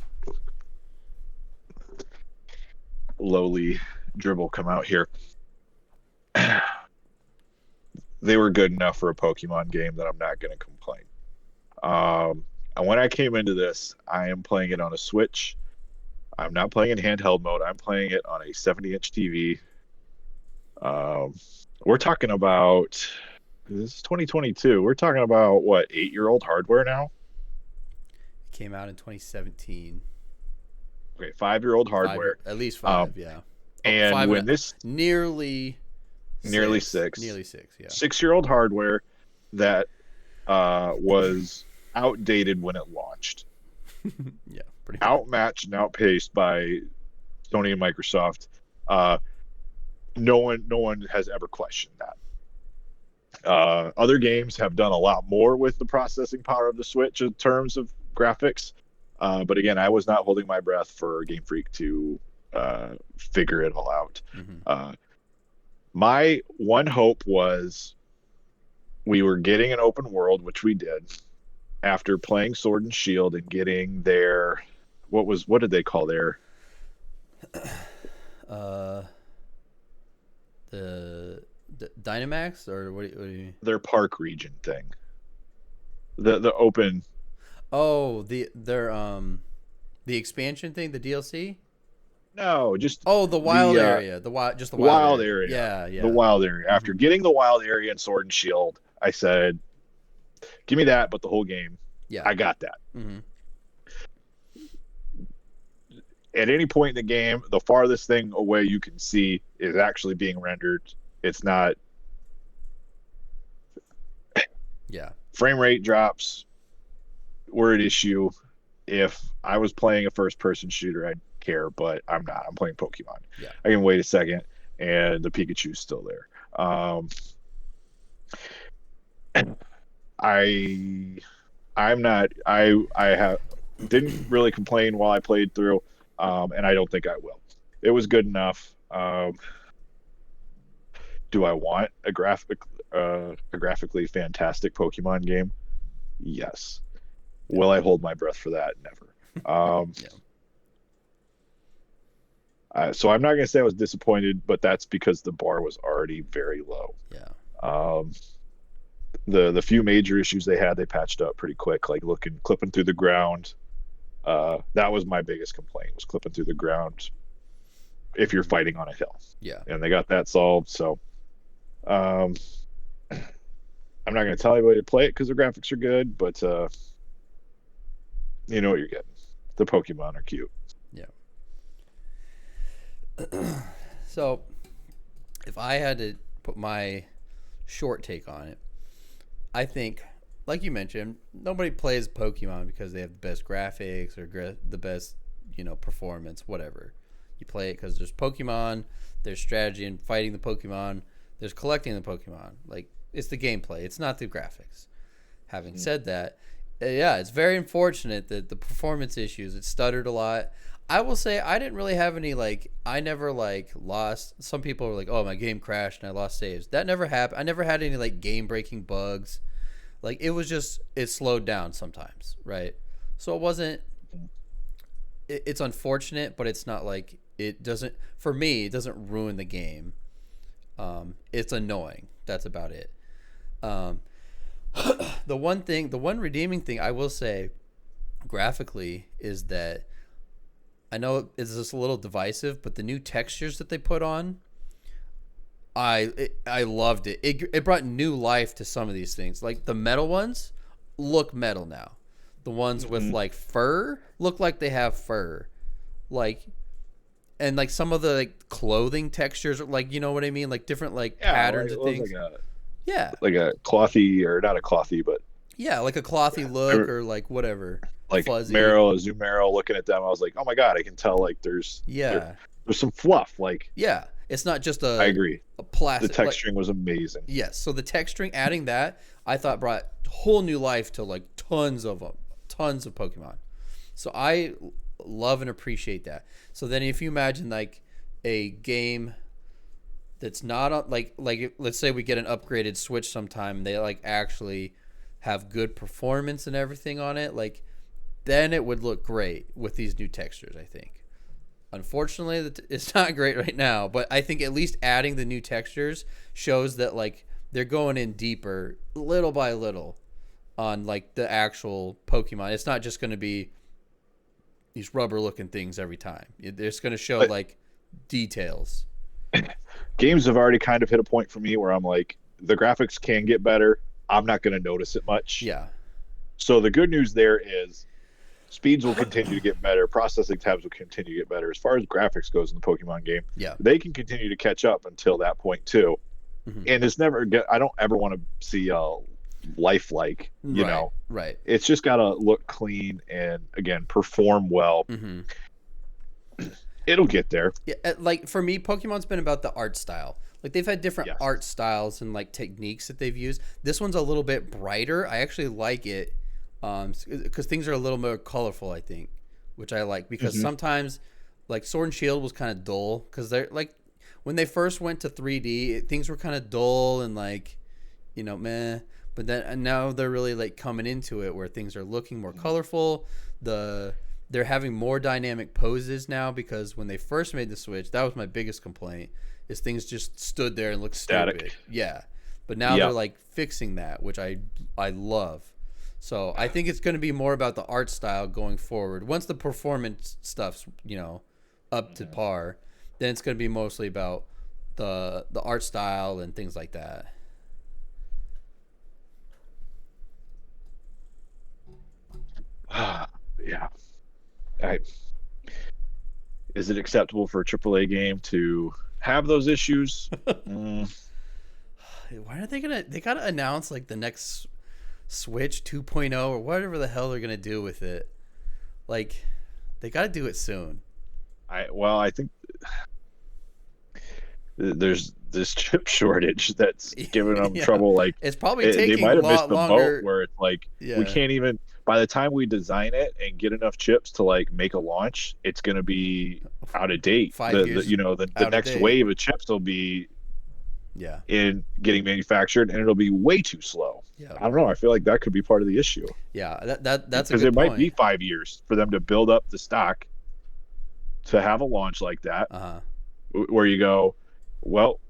lowly dribble come out here. They were good enough for a Pokemon game that I'm not going to complain. And when I came into this, I am playing it on a Switch. I'm not playing in handheld mode. I'm playing it on a 70-inch TV. We're talking about, this is 2022. We're talking about what, 8-year-old hardware now? came out in 2017. Okay, 5-year-old Five, hardware. at least Um, five, yeah. Oh, and five and when this nearly nearly six, six, nearly six, yeah. 6-year-old hardware that was outdated when it launched, Yeah, pretty much. outmatched and outpaced by Sony and Microsoft. Uh, no one has ever questioned that. Other games have done a lot more with the processing power of the Switch in terms of graphics. But again, I was not holding my breath for Game Freak to figure it all out. Mm-hmm. Uh, my one hope was we were getting an open world, which we did after playing Sword and Shield and getting their what did they call Uh, the Dynamax or what do you? their park region thing, the open. Oh, the expansion thing, the DLC. No, just Oh, the wild the area, the wild, just the wild wild area. area. Yeah, The yeah. wild area. After Mm-hmm. getting the wild area in Sword and Shield, I said, "Give me that," but the whole game. Yeah. I got that. Mm-hmm. At any point in the game, the farthest thing away you can see is actually being rendered. It's not Yeah. frame rate drops were an issue. If I was playing a first person shooter, I'd care, but I'm not. I'm playing Pokemon. Yeah. I can wait a second, and the Pikachu's still there. I I'm not. I have didn't really complain while I played through, and I don't think I will. It was good enough. Do I want a graphically fantastic Pokemon game? Yes. Yeah. Will I hold my breath for that? Never. Um, Yeah. so I'm not going to say I was disappointed, but that's because the bar was already very low. Yeah. Um, the few major issues they had, they patched up pretty quick, like clipping through the ground. That was my biggest complaint, was clipping through the ground if you're Mm-hmm. fighting on a hill, Yeah. and they got that solved. So um, I'm not going to tell anybody to play it because the graphics are good, but you know what you're getting. The Pokemon are cute. Yeah. So, if I had to put my short take on it, I think, like you mentioned, nobody plays Pokemon because they have the best graphics or the best, performance, whatever. You play it because there's Pokemon, there's strategy in fighting the Pokemon, there's collecting the Pokemon. Like, it's the gameplay, it's not the graphics. Having said that, yeah, it's very unfortunate that the performance issues, it stuttered a lot. I will say I didn't really have any, I never lost. Some people were like, oh, my game crashed and I lost saves. That never happened. I never had any game breaking bugs. It was just, it slowed down sometimes, right? So it wasn't, it's unfortunate, but it's not it doesn't, for me, it doesn't ruin the game. It's annoying. That's about it. The one redeeming thing I will say graphically is that I know it's just a little divisive, but the new textures that they put on, I loved it. It brought new life to some of these things. Like the metal ones look metal now. The ones with fur look like they have fur. And some of the clothing textures, you know what I mean? Different patterns and things. Yeah. Like a clothy, or not a clothy, but Yeah, like a clothy look or whatever. like Fuzzy. Meryl, Azumarill, looking at them, I was like, oh my god, I can tell there's some fluff. Yeah, it's not just I agree. a plastic. The texturing was amazing. Yes, so the texturing, adding that, I thought brought whole new life to tons of them, tons of Pokemon. So I love and appreciate that. So then if you imagine a game that's not on, let's say we get an upgraded Switch sometime and they actually have good performance and everything on it, then it would look great with these new textures, I think. Unfortunately, it's not great right now, but I think at least adding the new textures shows that they're going in deeper little by little on the actual Pokemon. It's not just going to be these rubber looking things every time. It's going to show details. Games have already kind of hit a point for me where I'm like, the graphics can get better. I'm not going to notice it much. Yeah. So the good news there is speeds will continue to get better, processing times will continue to get better. As far as graphics goes in the Pokemon game, Yeah. they can continue to catch up until that point too. Hmm. And it's never get. I don't ever want to see a lifelike. Right. Right. It's just got to look clean and again perform well. Hmm. It'll get there. Yeah, like for me, Pokemon's been about the art style. Like they've had different Yes. art styles and like techniques that they've used. This one's a little bit brighter. I actually like it because things are a little more colorful. I think, which I like because sometimes like Sword and Shield was kind of dull because they're like when they first went to 3D, things were kind of dull and like meh. But then and now they're really like coming into it where things are looking more colorful. They're having more dynamic poses now because when they first made the switch, that was my biggest complaint, is things just stood there and looked Static. stupid. Yeah. But now they're like fixing that, which I love. So I think it's going to be more about the art style going forward. Once the performance stuff's, up to par, then it's going to be mostly about the art style and things like that. Yeah. Is it acceptable for a AAA game to have those issues? Why are they gonna? They gotta announce like the next Switch 2.0 or whatever the hell they're gonna do with it. Like, they gotta do it soon. I think there's this chip shortage that's giving them trouble. Like it's probably taking they might have a missed lot the longer. boat where it's like we can't even. By the time we design it and get enough chips to like make a launch, it's going to be out of date. 5 years. The next wave of chips will be in getting manufactured, and it'll be way too slow. Yeah, I don't know. I feel like that could be part of the issue. Yeah, that's because it might be 5 years for them to build up the stock to have a launch like that, where you go, well,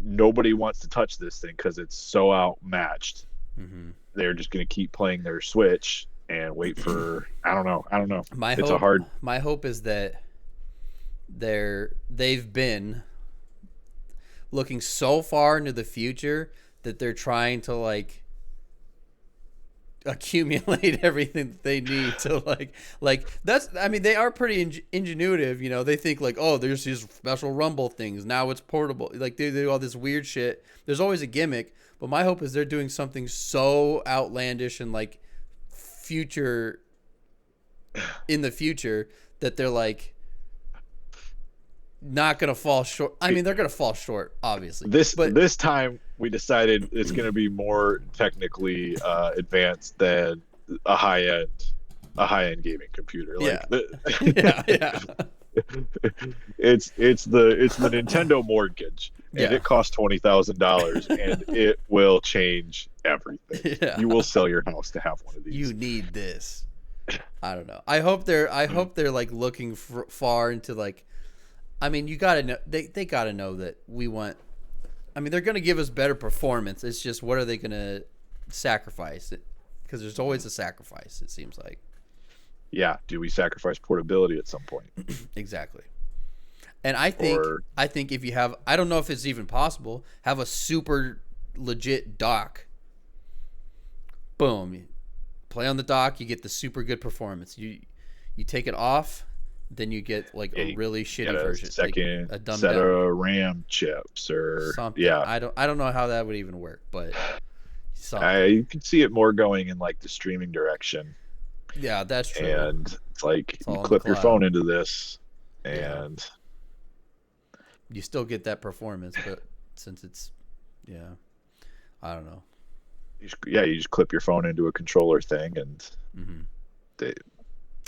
nobody wants to touch this thing because it's so outmatched. Mm-hmm. They're just going to keep playing their Switch and wait for I don't know. My hope is that they've been looking so far into the future that they're trying to like accumulate everything that they need to like that's I mean they are pretty ingenuitive. They think like, oh, there's these special rumble things, now it's portable, like they do all this weird shit. There's always a gimmick, but my hope is they're doing something so outlandish and like future in the future that they're like not gonna fall short. I mean, they're gonna fall short, obviously. This time we decided it's gonna be more technically advanced than a high end gaming computer. Like, yeah. It's the Nintendo mortgage, and it costs $20,000, and it will change everything. Yeah. You will sell your house to have one of these. You need this. I don't know. I hope they're like looking far into like. I mean, you gotta know they gotta know that we want. I mean, they're gonna give us better performance. It's just what are they gonna sacrifice? Because there's always a sacrifice. It seems like. Yeah. Do we sacrifice portability at some point? Exactly. And I think if you have, I don't know if it's even possible, have a super legit dock. Boom, you play on the dock, you get the super good performance. You take it off. Then you get like a really shitty version, second like a dumbed set down of RAM chips or something. Yeah, I don't know how that would even work, but you can see it more going in like the streaming direction. Yeah, that's true. And it's like you clip your phone into this, and you still get that performance, but since it's, I don't know. You just clip your phone into a controller thing, and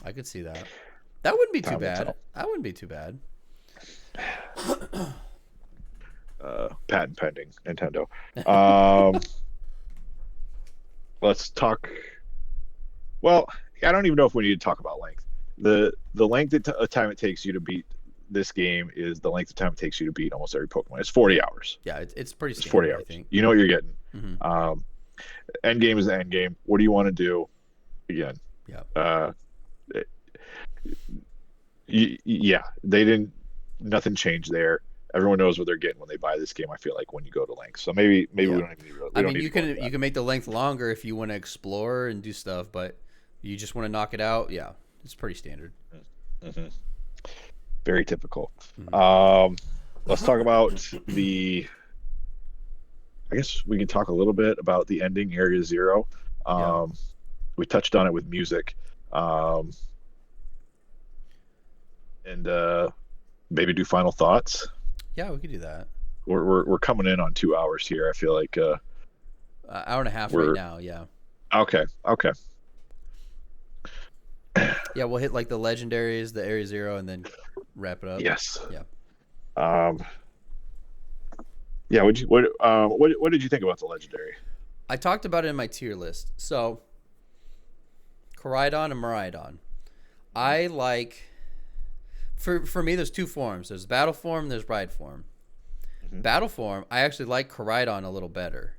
I could see that. That wouldn't be too bad. That wouldn't be too bad. Patent pending, Nintendo. Let's talk. Well, I don't even know if we need to talk about length. The length of time it takes you to beat this game is the length of time it takes you to beat almost every Pokemon. It's 40 hours. Yeah, it's pretty standard, 40 hours. I think. You know what you're getting. Mm-hmm. End game is the end game. What do you want to do? Again. Yeah. Nothing changed there. Everyone knows what they're getting when they buy this game. I feel like when you go to length, so maybe we don't even. I mean, you can make the length longer if you want to explore and do stuff, but You just want to knock it out. Yeah, it's pretty standard. Hmm. Very typical. Mm-hmm. Um, let's talk about the. I guess we can talk a little bit about the ending, Area Zero. Yeah, Um, we touched on it with music, um, and maybe do final thoughts. yeah, we could do that. We're coming in on 2 hours here. I feel like Hour and a half right we're now. Yeah, okay. Okay. yeah. We'll hit like the legendaries, the Area Zero, and then wrap it up. Yes. Yeah. Um, yeah. What did you think about the legendary? I talked about it in my tier list. So, Koraidon and Miraidon. I like. For me, there's two forms. There's battle form. There's ride form. Hmm. Battle form, I actually like Koraidon a little better.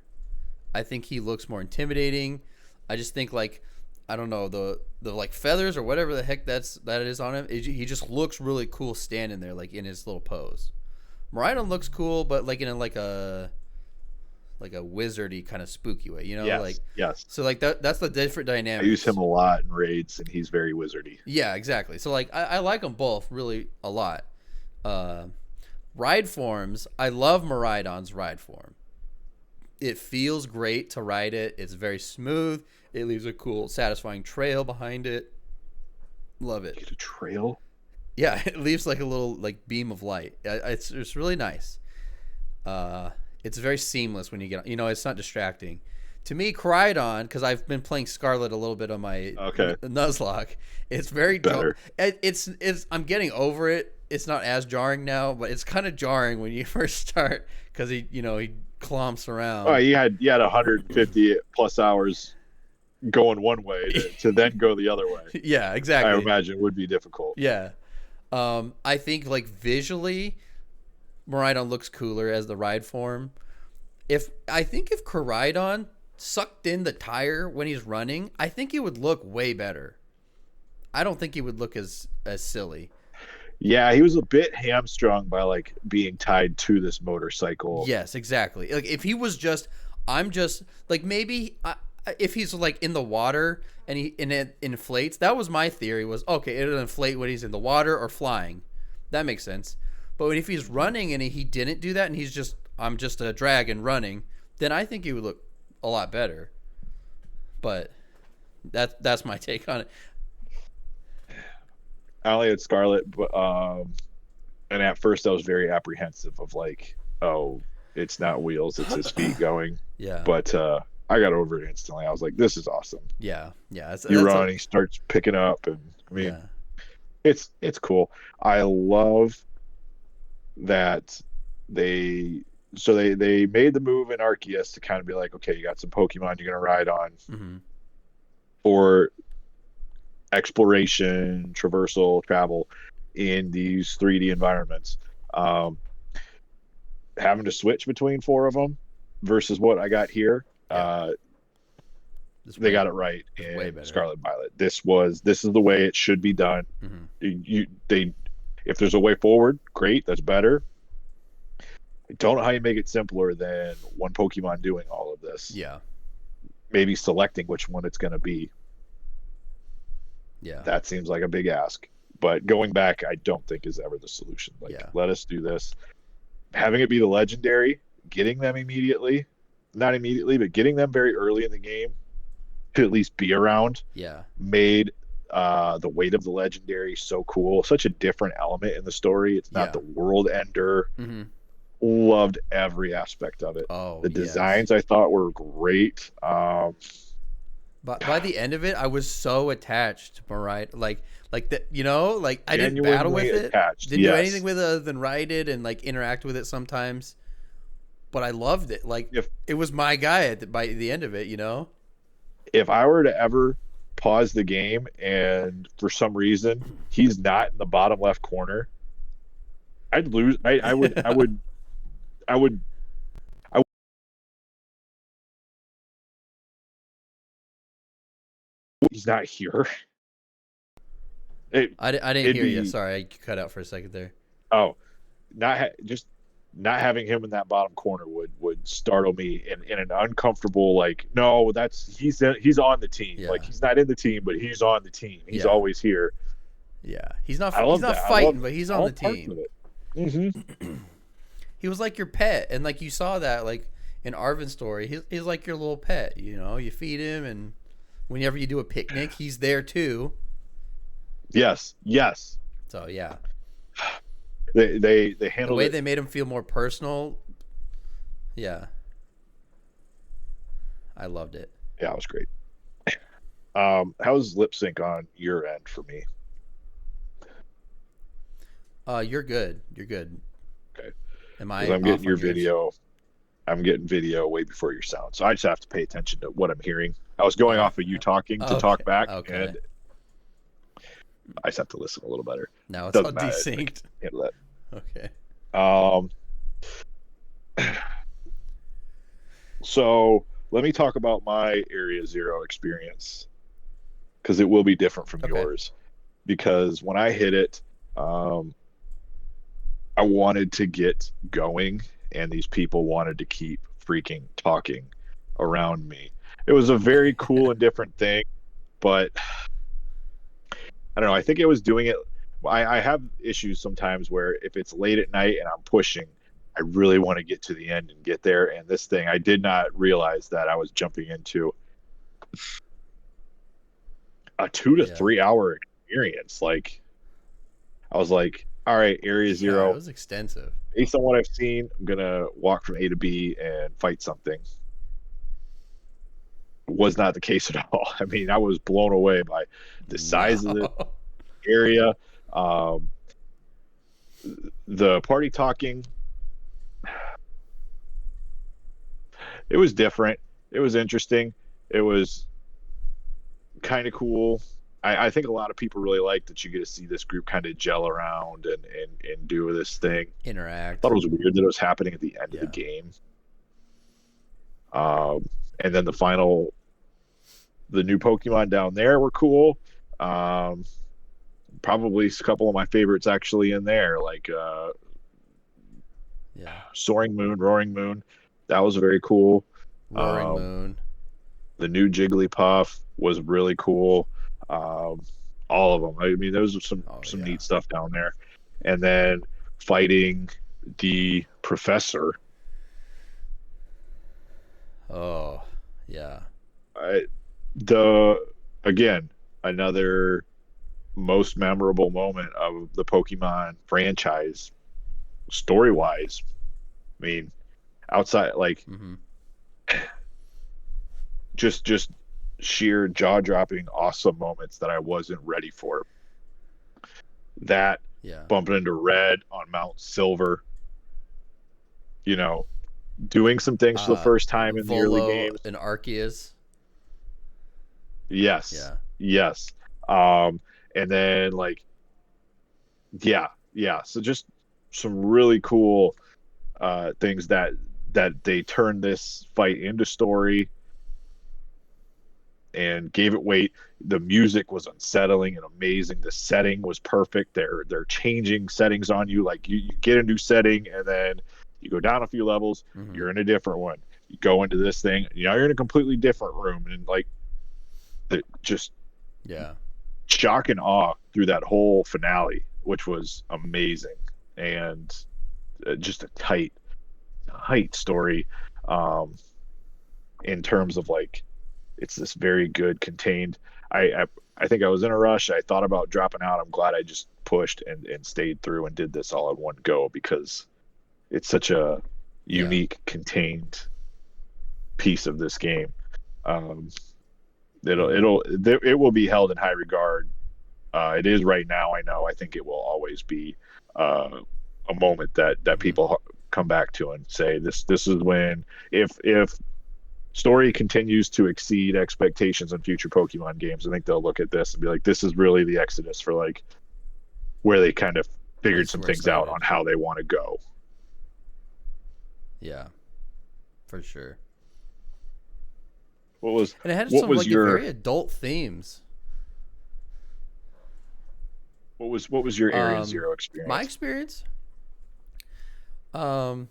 I think he looks more intimidating. I just think like I don't know the like feathers or whatever the heck that is on him. He just looks really cool standing there like in his little pose. Miraidon looks cool, but like in a, like a wizardy kind of spooky way, you know, like Yes. Yes. so like that's the different I use dynamics. him a lot in raids, and he's very wizardy. Yeah, exactly. So like I like them both really a lot. Uh, Ride forms, I love Miraidon's ride form. It feels great to ride it. It's very smooth. It leaves a cool, satisfying trail behind it. Love it. Get a trail. Yeah, it leaves like a little like beam of light. It's really nice. It's very seamless when you get, it's not distracting. To me, Koraidon, because I've been playing Scarlet a little bit on my Okay. Nuzlocke, it's very Better. it's I'm getting over it. It's not as jarring now, but it's kind of jarring when you first start because he clomps Oh, around. you had 150 plus hours going one way to then go the other way. Yeah, I exactly. imagine would be difficult. Yeah. I think like visually, Miraidon looks cooler as the ride form. If Koraidon sucked in the tire when he's running, I think he would look way better. I don't think he would look as silly. Yeah, he was a bit hamstrung by like being tied to this motorcycle. Yes, exactly. Like if he was just, I'm just like maybe if he's like in the water and it inflates. That was my theory. Was okay. It'll inflate when he's in the water or flying. That makes sense. But if he's running and he didn't do that and he's just I'm just a dragon running, then I think he would look a lot better. But that's my take on it. I only had Scarlet, but and at first I was very apprehensive of like, oh, it's not wheels, it's his feet going. Yeah, But I got over it instantly. I was like, this is awesome. yeah, yeah. You That's a run, he starts picking up, and I mean, yeah, it's cool. I love that they they made the move in Arceus to kind of be like, okay, you got some Pokemon you're gonna ride on hmm for exploration, traversal, travel in these 3D environments. Um, Having to switch between four of them versus what I got here, yeah. they got it right It's way in better. Scarlet and Violet. This is the way it should be done. hmm They if there's a way forward, great, that's better. I don't know how you make it simpler than one Pokemon doing all of this. Yeah, Maybe selecting which one it's going to be. yeah, That seems like a big ask. But going back, I don't think is ever the solution. Like, yeah, let us do this. Having it be the legendary, getting them immediately, not immediately, but getting them very early in the game to at least be around yeah, made the weight of the legendary so cool. Such a different element in the story. It's not yeah. the world ender. hmm Loved every aspect of it. Oh The yes. designs I thought were great. But by the end of it, I was so attached to Mariah. Like that, like I didn't battle Genuinely with it, attached. didn't do anything Yes. with it other than ride it and like interact with it sometimes. But I loved it. Like If it was my guy by the end of it. if I were to ever pause the game and for some reason he's not in the bottom left corner, I'd lose. I would. I, he's not here. It I didn't it'd hear you. be Sorry, I cut out for a second there. oh, not just not having him in that bottom corner would startle me in an uncomfortable, like, no, he's on the team. Like, Yeah. he's not in the team, but he's on the team. He's Yeah. always here. Yeah. I He's love not that. fighting, but he's I on the love parts of team. it. Hmm. He was like your pet, and like you saw that like in Arvin's story. He's like your little pet. You know, you feed him, and whenever you do a picnic, he's there too. Yes, yes. So yeah, They the handled way it. they made him feel more personal. Yeah, I loved it. Yeah, it was great. How's lip sync on your end for me? You're good. You're good. Okay, Am because I I'm getting off your on yours? video. I'm getting video way before your sound, so I just have to pay attention to what I'm hearing. I was going Oh, off of you talking to okay. talk back, Okay. and I just have to listen a little better. Now it's all Doesn't matter. I can desynced. handle that. Okay. Um, so let me talk about my Area Zero experience because it will be different from Okay. yours. Because when I hit it, um, I wanted to get going, and these people wanted to keep freaking talking around me. It was a very cool and different thing, but I don't know. I think it was doing it. I have issues sometimes where if it's late at night and I'm pushing, I really want to get to the end and get there. And this thing, I did not realize that I was jumping into a 2 to 3 hour experience. Like, I was like, all right, Area Yeah, it Zero, was extensive. based on what I've seen, I'm gonna walk from A to B and fight something. Was not the case at all. I mean, I was blown away by the No. size of the area, um, the party talking. It was different. It was interesting. It was kind of cool. I think a lot of people really like that you get to see this group kind of gel around and do this thing. I thought Interact. it was weird that it was happening at the end of the Yeah. game. And then the new Pokemon down there were cool. Um, Probably a couple of my favorites actually in there, like Yeah. Soaring Moon, Roaring Moon. That was very cool. Roaring Um, Moon. the new Jigglypuff was really cool. Um, all of them. I mean, there was Oh some yeah. neat stuff down there. And then fighting the professor. Oh yeah. I, the again another most memorable moment of the Pokemon franchise, story wise. I mean, outside, like, Mm-hmm. just sheer jaw dropping awesome moments that I wasn't ready for. That Yeah. bumping into Red on Mount Silver, you know, doing some things for the first time in the early Volo games. and Arceus. Yes, Yeah. yes. Um, and then, like, yeah, yeah. So just some really cool things that they turned this fight into story and gave it weight. The music was unsettling and amazing. The setting was perfect. They're changing settings on you. Like, you get a new setting and then you go down a few levels, Mm-hmm. you're in a different one. You go into this thing, you're in a completely different room, and like just Yeah. shock and awe through that whole finale, which was amazing, and just a tight story, um, in terms of, like, it's this very good contained. I think I was in a rush. I thought about dropping out. I'm glad I just pushed and stayed through and did this all in one go, because it's such a Yeah. unique contained piece of this game. Um, Mm-hmm. it will be held in high regard. It is right now. I know. I think it will always be a moment that Mm-hmm. people come back to and say this is when, if story continues to exceed expectations on future Pokemon games, I think they'll look at this and be like, this is really the exodus for, like, where they kind of figured This is some where it things out started. on how they want to go. Yeah. For sure. What was And it had what some was like your very adult themes. what was your Area Um, Zero my experience? experience. Um,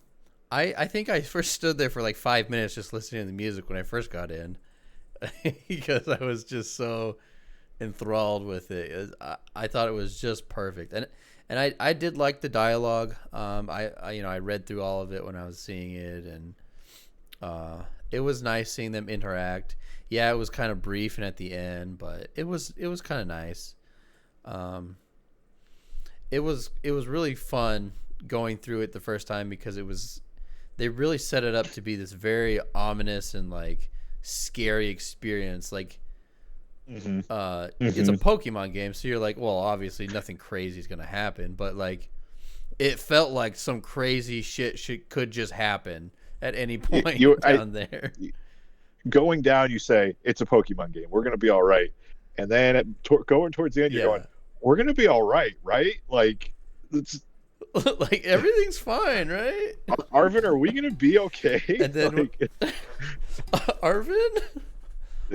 I think I first stood there for like 5 minutes just listening to the music when I first got in, because I was just so enthralled with it. I thought it was just perfect, and I did like the dialogue. I you know I read through all of it when I was seeing it, and it was nice seeing them interact. Yeah, it was kind of brief and at the end, but it was kind of nice. Um, it was really fun going through it the first time because it was they really set it up to be this very ominous and like scary experience. Like Hmm. it's a Hmm. Pokemon game, so you're like, well, obviously nothing crazy is gonna happen, but like it felt like some crazy shit could just happen at any You, point I down there. going down, you say it's a Pokemon game. We're gonna be all right, and then going towards the end, you're going, Yeah. we're gonna be all right, right? Like, it's, Like everything's fine, right? Arvin, are we gonna be okay? And then Like, Arvin?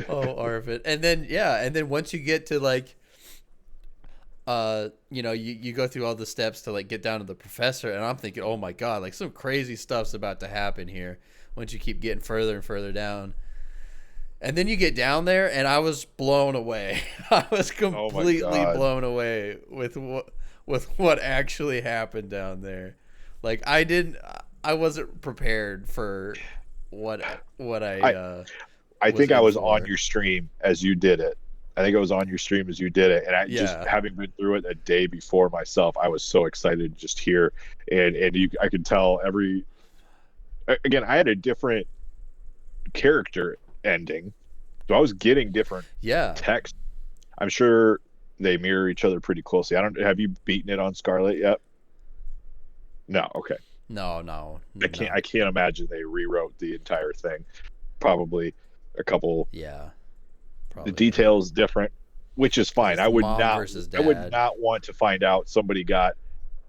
Oh, Arvin. And then yeah, and then once you get to like you go through all the steps to like get down to the professor, and I'm thinking, oh my god, like some crazy stuff's about to happen here once you keep getting further and further down. And then you get down there, and I was blown away. I was oh my completely god, blown away with what actually happened down there. Like I wasn't prepared for what what I I I was think I in was on for. your stream as you did it. I think I was on your stream as you did it, and I just Yeah, having been through it a day before myself, I was so excited to just hear, and I could tell every again I had a different character ending, so I was getting different yeah. text. I'm sure they mirror each other pretty closely. I don't have you beaten it on Scarlet yet? No, okay. No, no, I can't no. I can't imagine they rewrote the entire thing. Probably a couple Yeah, the probably not. details different, which is Because fine. it's mom versus I would dad. not want to find out somebody got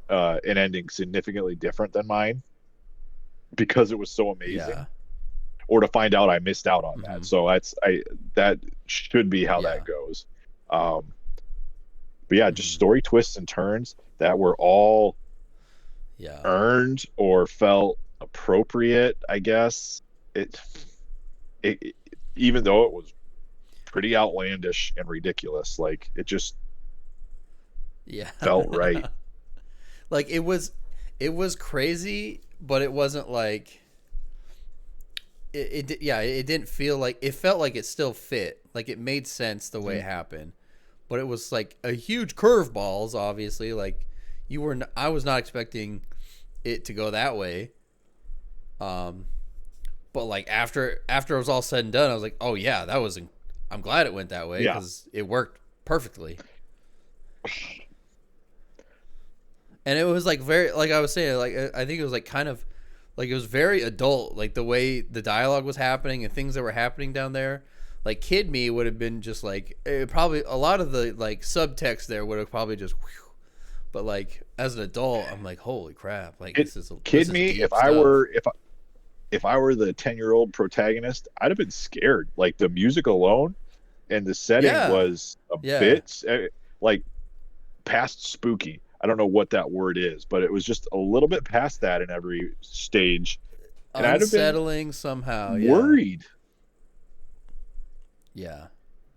an ending significantly different than mine because it was so amazing, Yeah. or to find out I missed out on that. Hmm. So that should be how Yeah. that goes. Um, but yeah, just Hmm. story twists and turns that were all Yeah. earned or felt appropriate, I guess. It, it even though it was pretty outlandish and ridiculous, like it just Yeah. felt right. Like it was crazy, but it wasn't like yeah, it didn't feel like it felt like it still fit. Like it made sense the way Mm-hmm. it happened. But it was like a huge curveballs, obviously. Like I was not expecting it to go that way. Um but like after it was all said and done, I was like, "Oh yeah, I'm glad it went that way Yeah. cuz it worked perfectly." And it was like very like I was saying, like I think it was like kind of like it was very adult, like the way the dialogue was happening and things that were happening down there. Like kid me would have been just like probably a lot of the like subtext there would have probably just whew. But like as an adult, I'm like, holy crap, like It this kid is me deep stuff. if I were the 10-year-old protagonist, I'd have been scared. Like the music alone and the setting Yeah. was a Yeah. bit like past spooky. I don't know what that word is, but it was just a little bit past that in every stage, and I'd have been Unsettling somehow, yeah. worried, Yeah.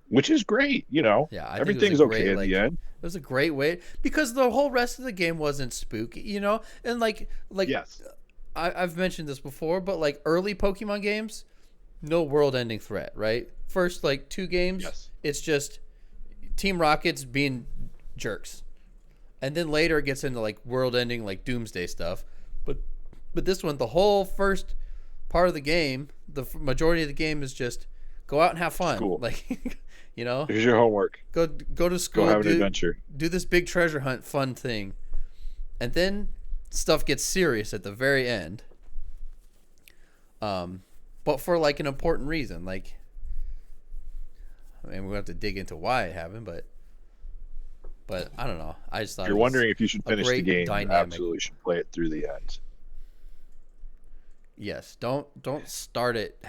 which is great. Yeah, I think it was a Everything's okay great in the like end. it was a great way because the whole rest of the game wasn't spooky, and like Yes, I've mentioned this before, but like early Pokemon games, no world-ending threat, right? First like two games, yes, it's just Team Rockets being jerks, and then later it gets into like world-ending like Doomsday stuff. But this one, the whole first part of the game, the majority of the game is just go out and have fun, school. like you know, Here's your homework. go to Go school, have an do adventure. this big treasure hunt fun thing, and then stuff gets serious at the very end. Um, but for like an important reason. Like, I mean, we have to dig into why it happened, but I don't know. I just If thought you're it was wondering if you should a finish the great game, you dynamic. absolutely should play it through the end. Yes, don't start it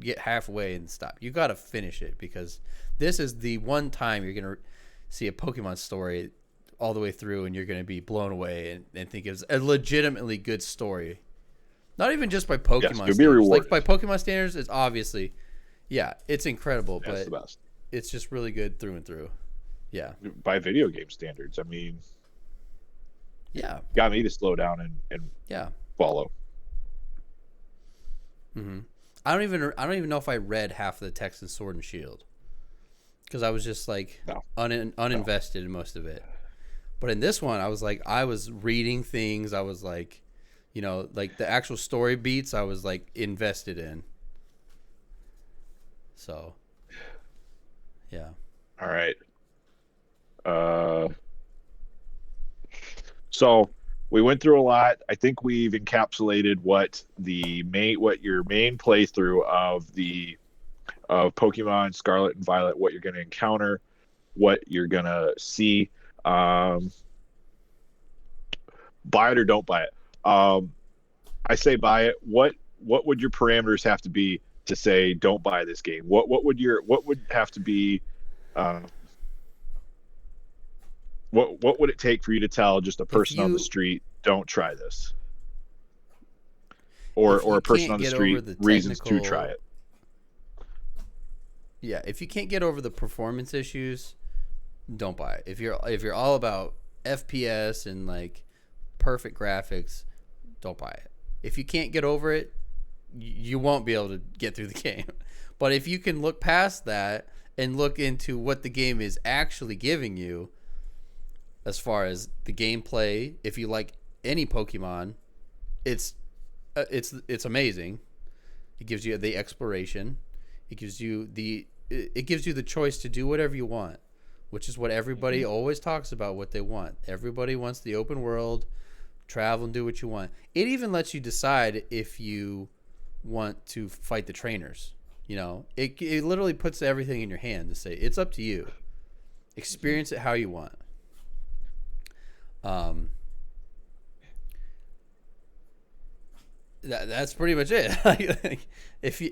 get halfway and stop. You got to finish it because this is the one time you're gonna see a Pokemon story all the way through, and you're going to be blown away and think it's a legitimately good story. Not even just by Yes, Pokemon you'll be standards. Like rewarded. by Pokemon standards, it's obviously, yeah, it's incredible, That's but the best. it's just really good through and through. Yeah, By video game standards, I mean, yeah, got me to slow down and yeah. follow. hmm I don't even know if I read half of the text in Sword and Shield because I was just like No, no. uninvested in most of it. But in this one, I was reading things. I was like, like the actual story beats. I was like invested in. So, yeah. All right. Uh, so we went through a lot. I think we've encapsulated what your main playthrough of Pokemon Scarlet and Violet, what you're going to encounter, what you're going to see. Um, buy it or don't buy it. I say buy it. What would your parameters have to be to say don't buy this game? What would have to be uh, what would it take for you to tell just a If person on the you street don't try this, if or you a person can't on the get over street the reasons to try technical, it? yeah, if you can't get over the performance issues, don't buy it. If you're all about FPS and like perfect graphics, don't buy it. If you can't get over it, you won't be able to get through the game. But if you can look past that and look into what the game is actually giving you as far as the gameplay, if you like any Pokemon, it's it's amazing. It gives you the exploration. It gives you the choice to do whatever you want, which is what Mm-hmm. everybody always talks about what they want. Everybody wants the open world, travel and do what you want. It even lets you decide if you want to fight the trainers. It literally puts everything in your hand to say it's up to you. Mm-hmm. Experience it how you want. Um, that's pretty much it. If you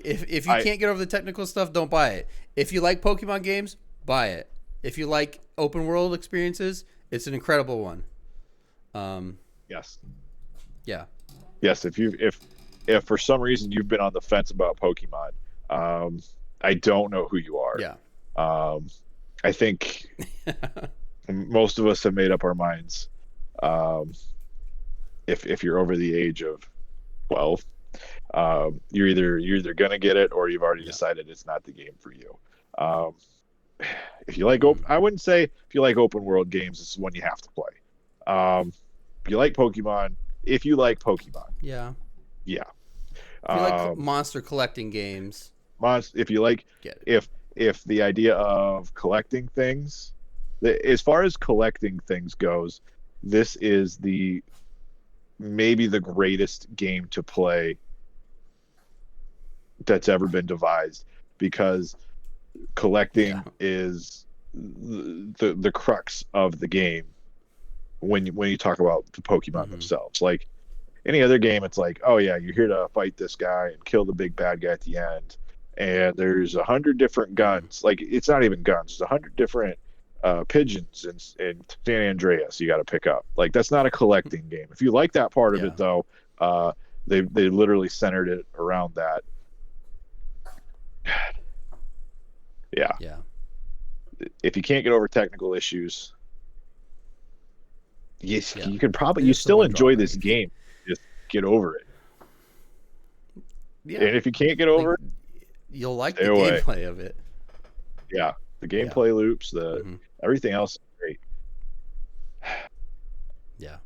I can't get over the technical stuff, don't buy it. If you like Pokemon games, buy it. If you like open world experiences, it's an incredible one. Um, Yes, yeah, yes. If for some reason you've been on the fence about Pokemon, um, I don't know who you are. yeah, Um, I think most of us have made up our minds. Um, if you're over the age of 12, you're gonna get it, or you've already yeah. decided it's not the game for you. Um, if you like Mm, I wouldn't say if you like open world games, this is one you have to play. If you like Pokemon, if you like Pokemon, yeah. yeah. If you like Um, monster collecting games, if you like, get it. if the idea of collecting things, as far as collecting things goes, this is the maybe the greatest game to play that's ever been devised, because Yeah. collecting is the crux of the game when you talk about the Pokemon Mm-hmm. themselves. Like any other game, it's like, oh yeah, you're here to fight this guy and kill the big bad guy at the end, and there's 100 different Mm-hmm. guns. Like it's not even guns. There's 100 different pigeons in San Andreas you got to pick up. Like that's not a collecting game. If you like that part of Yeah. it though, uh, they literally centered it around that. Yeah. Yeah. If you can't get over technical issues, yes, Yeah. you can probably you It's the still one enjoy drawback. this game. Just get over it. Yeah. And if you can't get Like over it, you'll like stay the away. gameplay of it. Yeah, the Yeah. gameplay loops, the Mm-hmm. everything else is great. Yeah.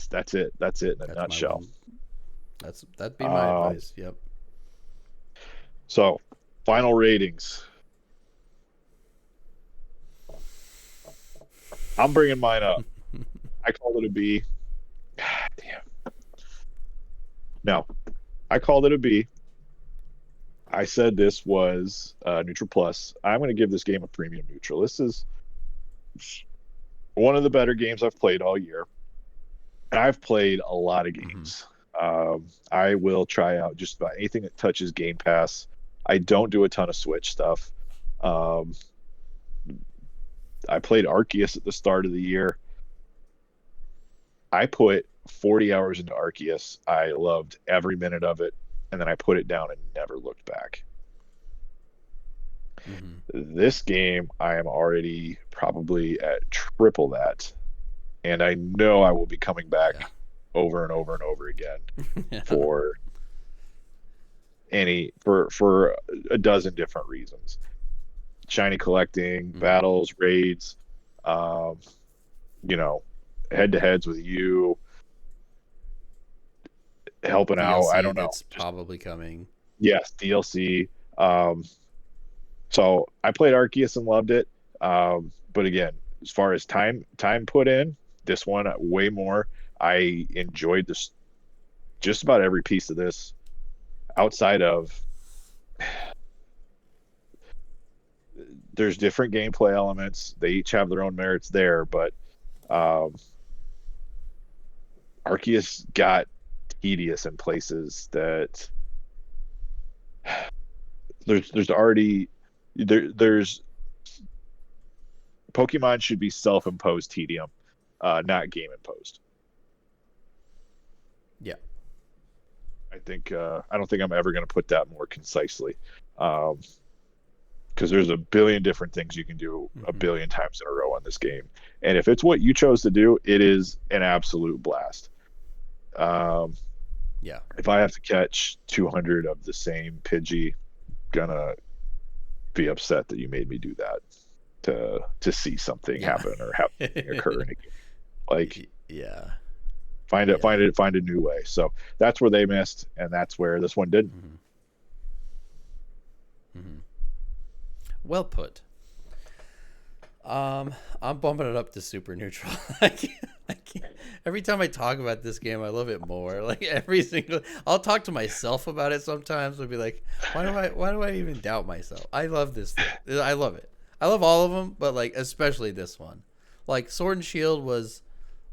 That's it. That's it in a That's my nutshell. one. That'd be my Um, advice. Yep. so final ratings. I'm bringing mine up. I called it a B. Damn. No, I called it a B. I said this was neutral plus. I'm going to give this game a premium neutral. This is one of the better games I've played all year. And I've played a lot of Mm-hmm. games. I will try out just about anything that touches Game Pass. I don't do a ton of Switch stuff. Um, I played Arceus at the start of the year. I put 40 hours into Arceus. I loved every minute of it, and then I put it down and never looked back. Mm-hmm. This game, I am already probably at triple that, and I know I will be coming Yeah. back over and over and over again Yeah. for for a dozen different reasons. Shiny collecting, Mm-hmm. battles, raids, um, you know, head to heads with you, helping out. I DLC don't know. that's Just probably coming. yes, DLC. Um, so I played Arceus and loved it. But again, as far as time put in, this one way more. I enjoyed this just about every piece of this outside of there's different gameplay elements. They each have their own merits there, but um, Arceus got tedious in places that there's already there's Pokemon should be self-imposed tedium, not game imposed. Yeah. I don't think I'm ever going to put that more concisely, because there's a billion different things you can do a Mm-hmm. billion times in a row on this game, and if it's what you chose to do, it is an absolute blast. Um, Yeah. if I have to catch 200 of the same Pidgey, gonna be upset that you made me do that to see something Yeah. happen or have something occur in a game. Like Yeah. find Yeah. it find a new way. So that's where they missed, and that's where this one didn't. Mm-hmm. Mm-hmm. Well put. I'm bumping it up to super neutral. I can't. Every time I talk about this game, I love it more. Like every single, I'll talk to myself about it sometimes. I'll be like, why do I even doubt myself? I love this thing. I love it. I love all of them, but like especially this one. Like Sword and Shield was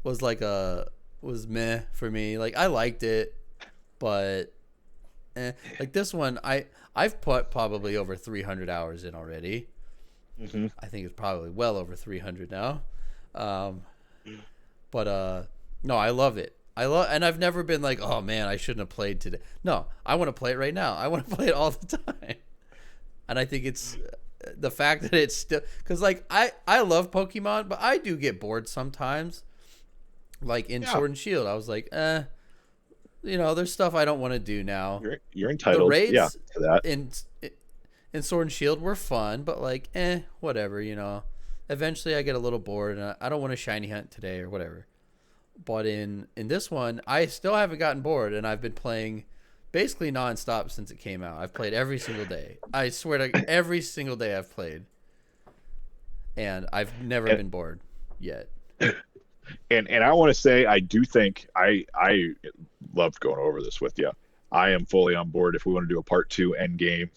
like a was meh for me. Like I liked it, but like this one, I've put probably over 300 hours in already. Mm-hmm. I think it's probably well over 300 now. Um, but no, I love it. And I've never been like, oh man, I shouldn't have played today. No, I want to play it right now. I want to play it all the time. And I think it's the fact that it's still because like I love Pokemon, but I do get bored sometimes. Like in Yeah, Sword and Shield, I was like, there's stuff I don't want to do now. you're The entitled, yeah, raids to that. in Sword and Shield were fun, but like, whatever. Eventually, I get a little bored, and I don't want to shiny hunt today or whatever. But in this one, I still haven't gotten bored, and I've been playing basically nonstop since it came out. I've played every single day. I swear to every single day I've played, and I've never And been bored yet. and I want to say I do think I loved going over this with you. I am fully on board if we want to do a part two end game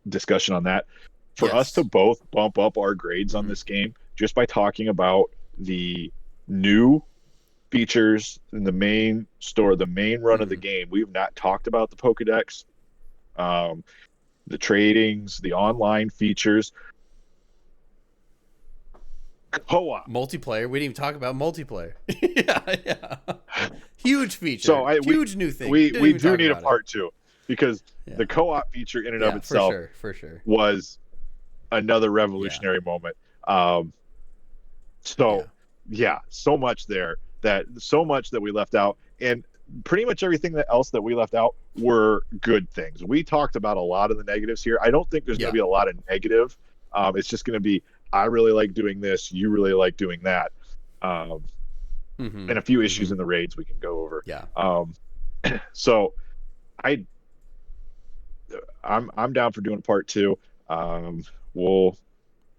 discussion on that. For us to Yes. both bump up our grades on Mm-hmm. this game just by talking about the new features in the main store, the main run of the Mm-hmm. game. We've not talked about the Pokedex, um, the tradings, the online features, co-op. Multiplayer. We didn't even talk about multiplayer. Yeah, yeah. Huge So feature. I Huge new thing. Didn't we even do talk need a about it. part two because Yeah. the co-op feature in and of Yeah, for itself sure. For sure. was another Yeah. revolutionary moment. Um, Yeah. so yeah, so much there that so much that we left out, and pretty much everything that else that we left out were good things. We talked about a lot of the negatives here. I don't think there's going to Yeah. be a lot of negative. It's just going to be I really like doing this, you really like doing that, um, Mm-hmm. and a few issues Mm-hmm. in the raids we can go over. Yeah. Um, so I I'm down for doing a part two. Um, we'll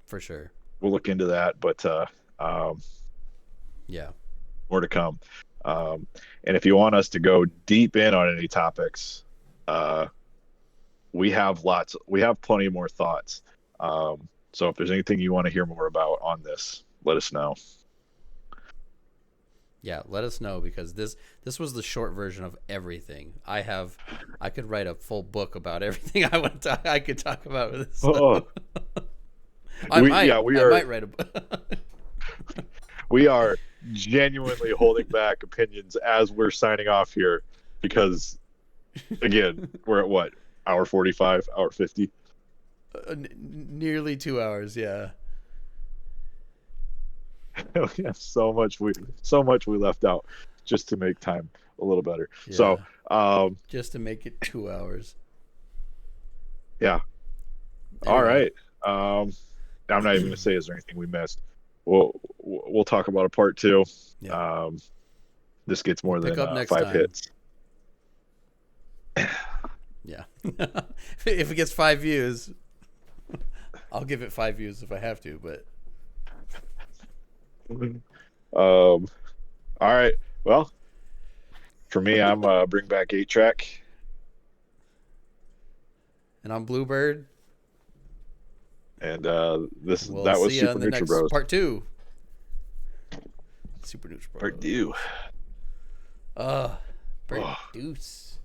For sure. we'll look into that, but um, Yeah. more to come. Um, and if you want us to go deep in on any topics, uh, we have plenty more thoughts. So if there's anything you want to hear more about on this, let us know. Yeah. Let us know because this was the short version of everything. I could write a full book about everything I could talk about with this Oh, stuff. We I are might write a book. we are genuinely holding back opinions as we're signing off here because again, we're at what? Hour 45, hour 50. Nearly 2 hours. Yeah. We have so much we left out just to make time a little better. So, Yeah. Just to make it 2 hours. yeah. All Anyway. right. I'm not even gonna say is there anything we missed. We'll talk about a part two. Yeah. Um, this gets We'll more pick than up next 5 hits. Yeah. If it gets 5 views, I'll give it 5 views if I have to, but All right. Well, for me, I'm bring back 8-track. and I'm Bluebird. And We'll that was see you Super in the Neutral next Bros. part 2. Super Neutral Part Bros. 2. Uh, Oh. Produce.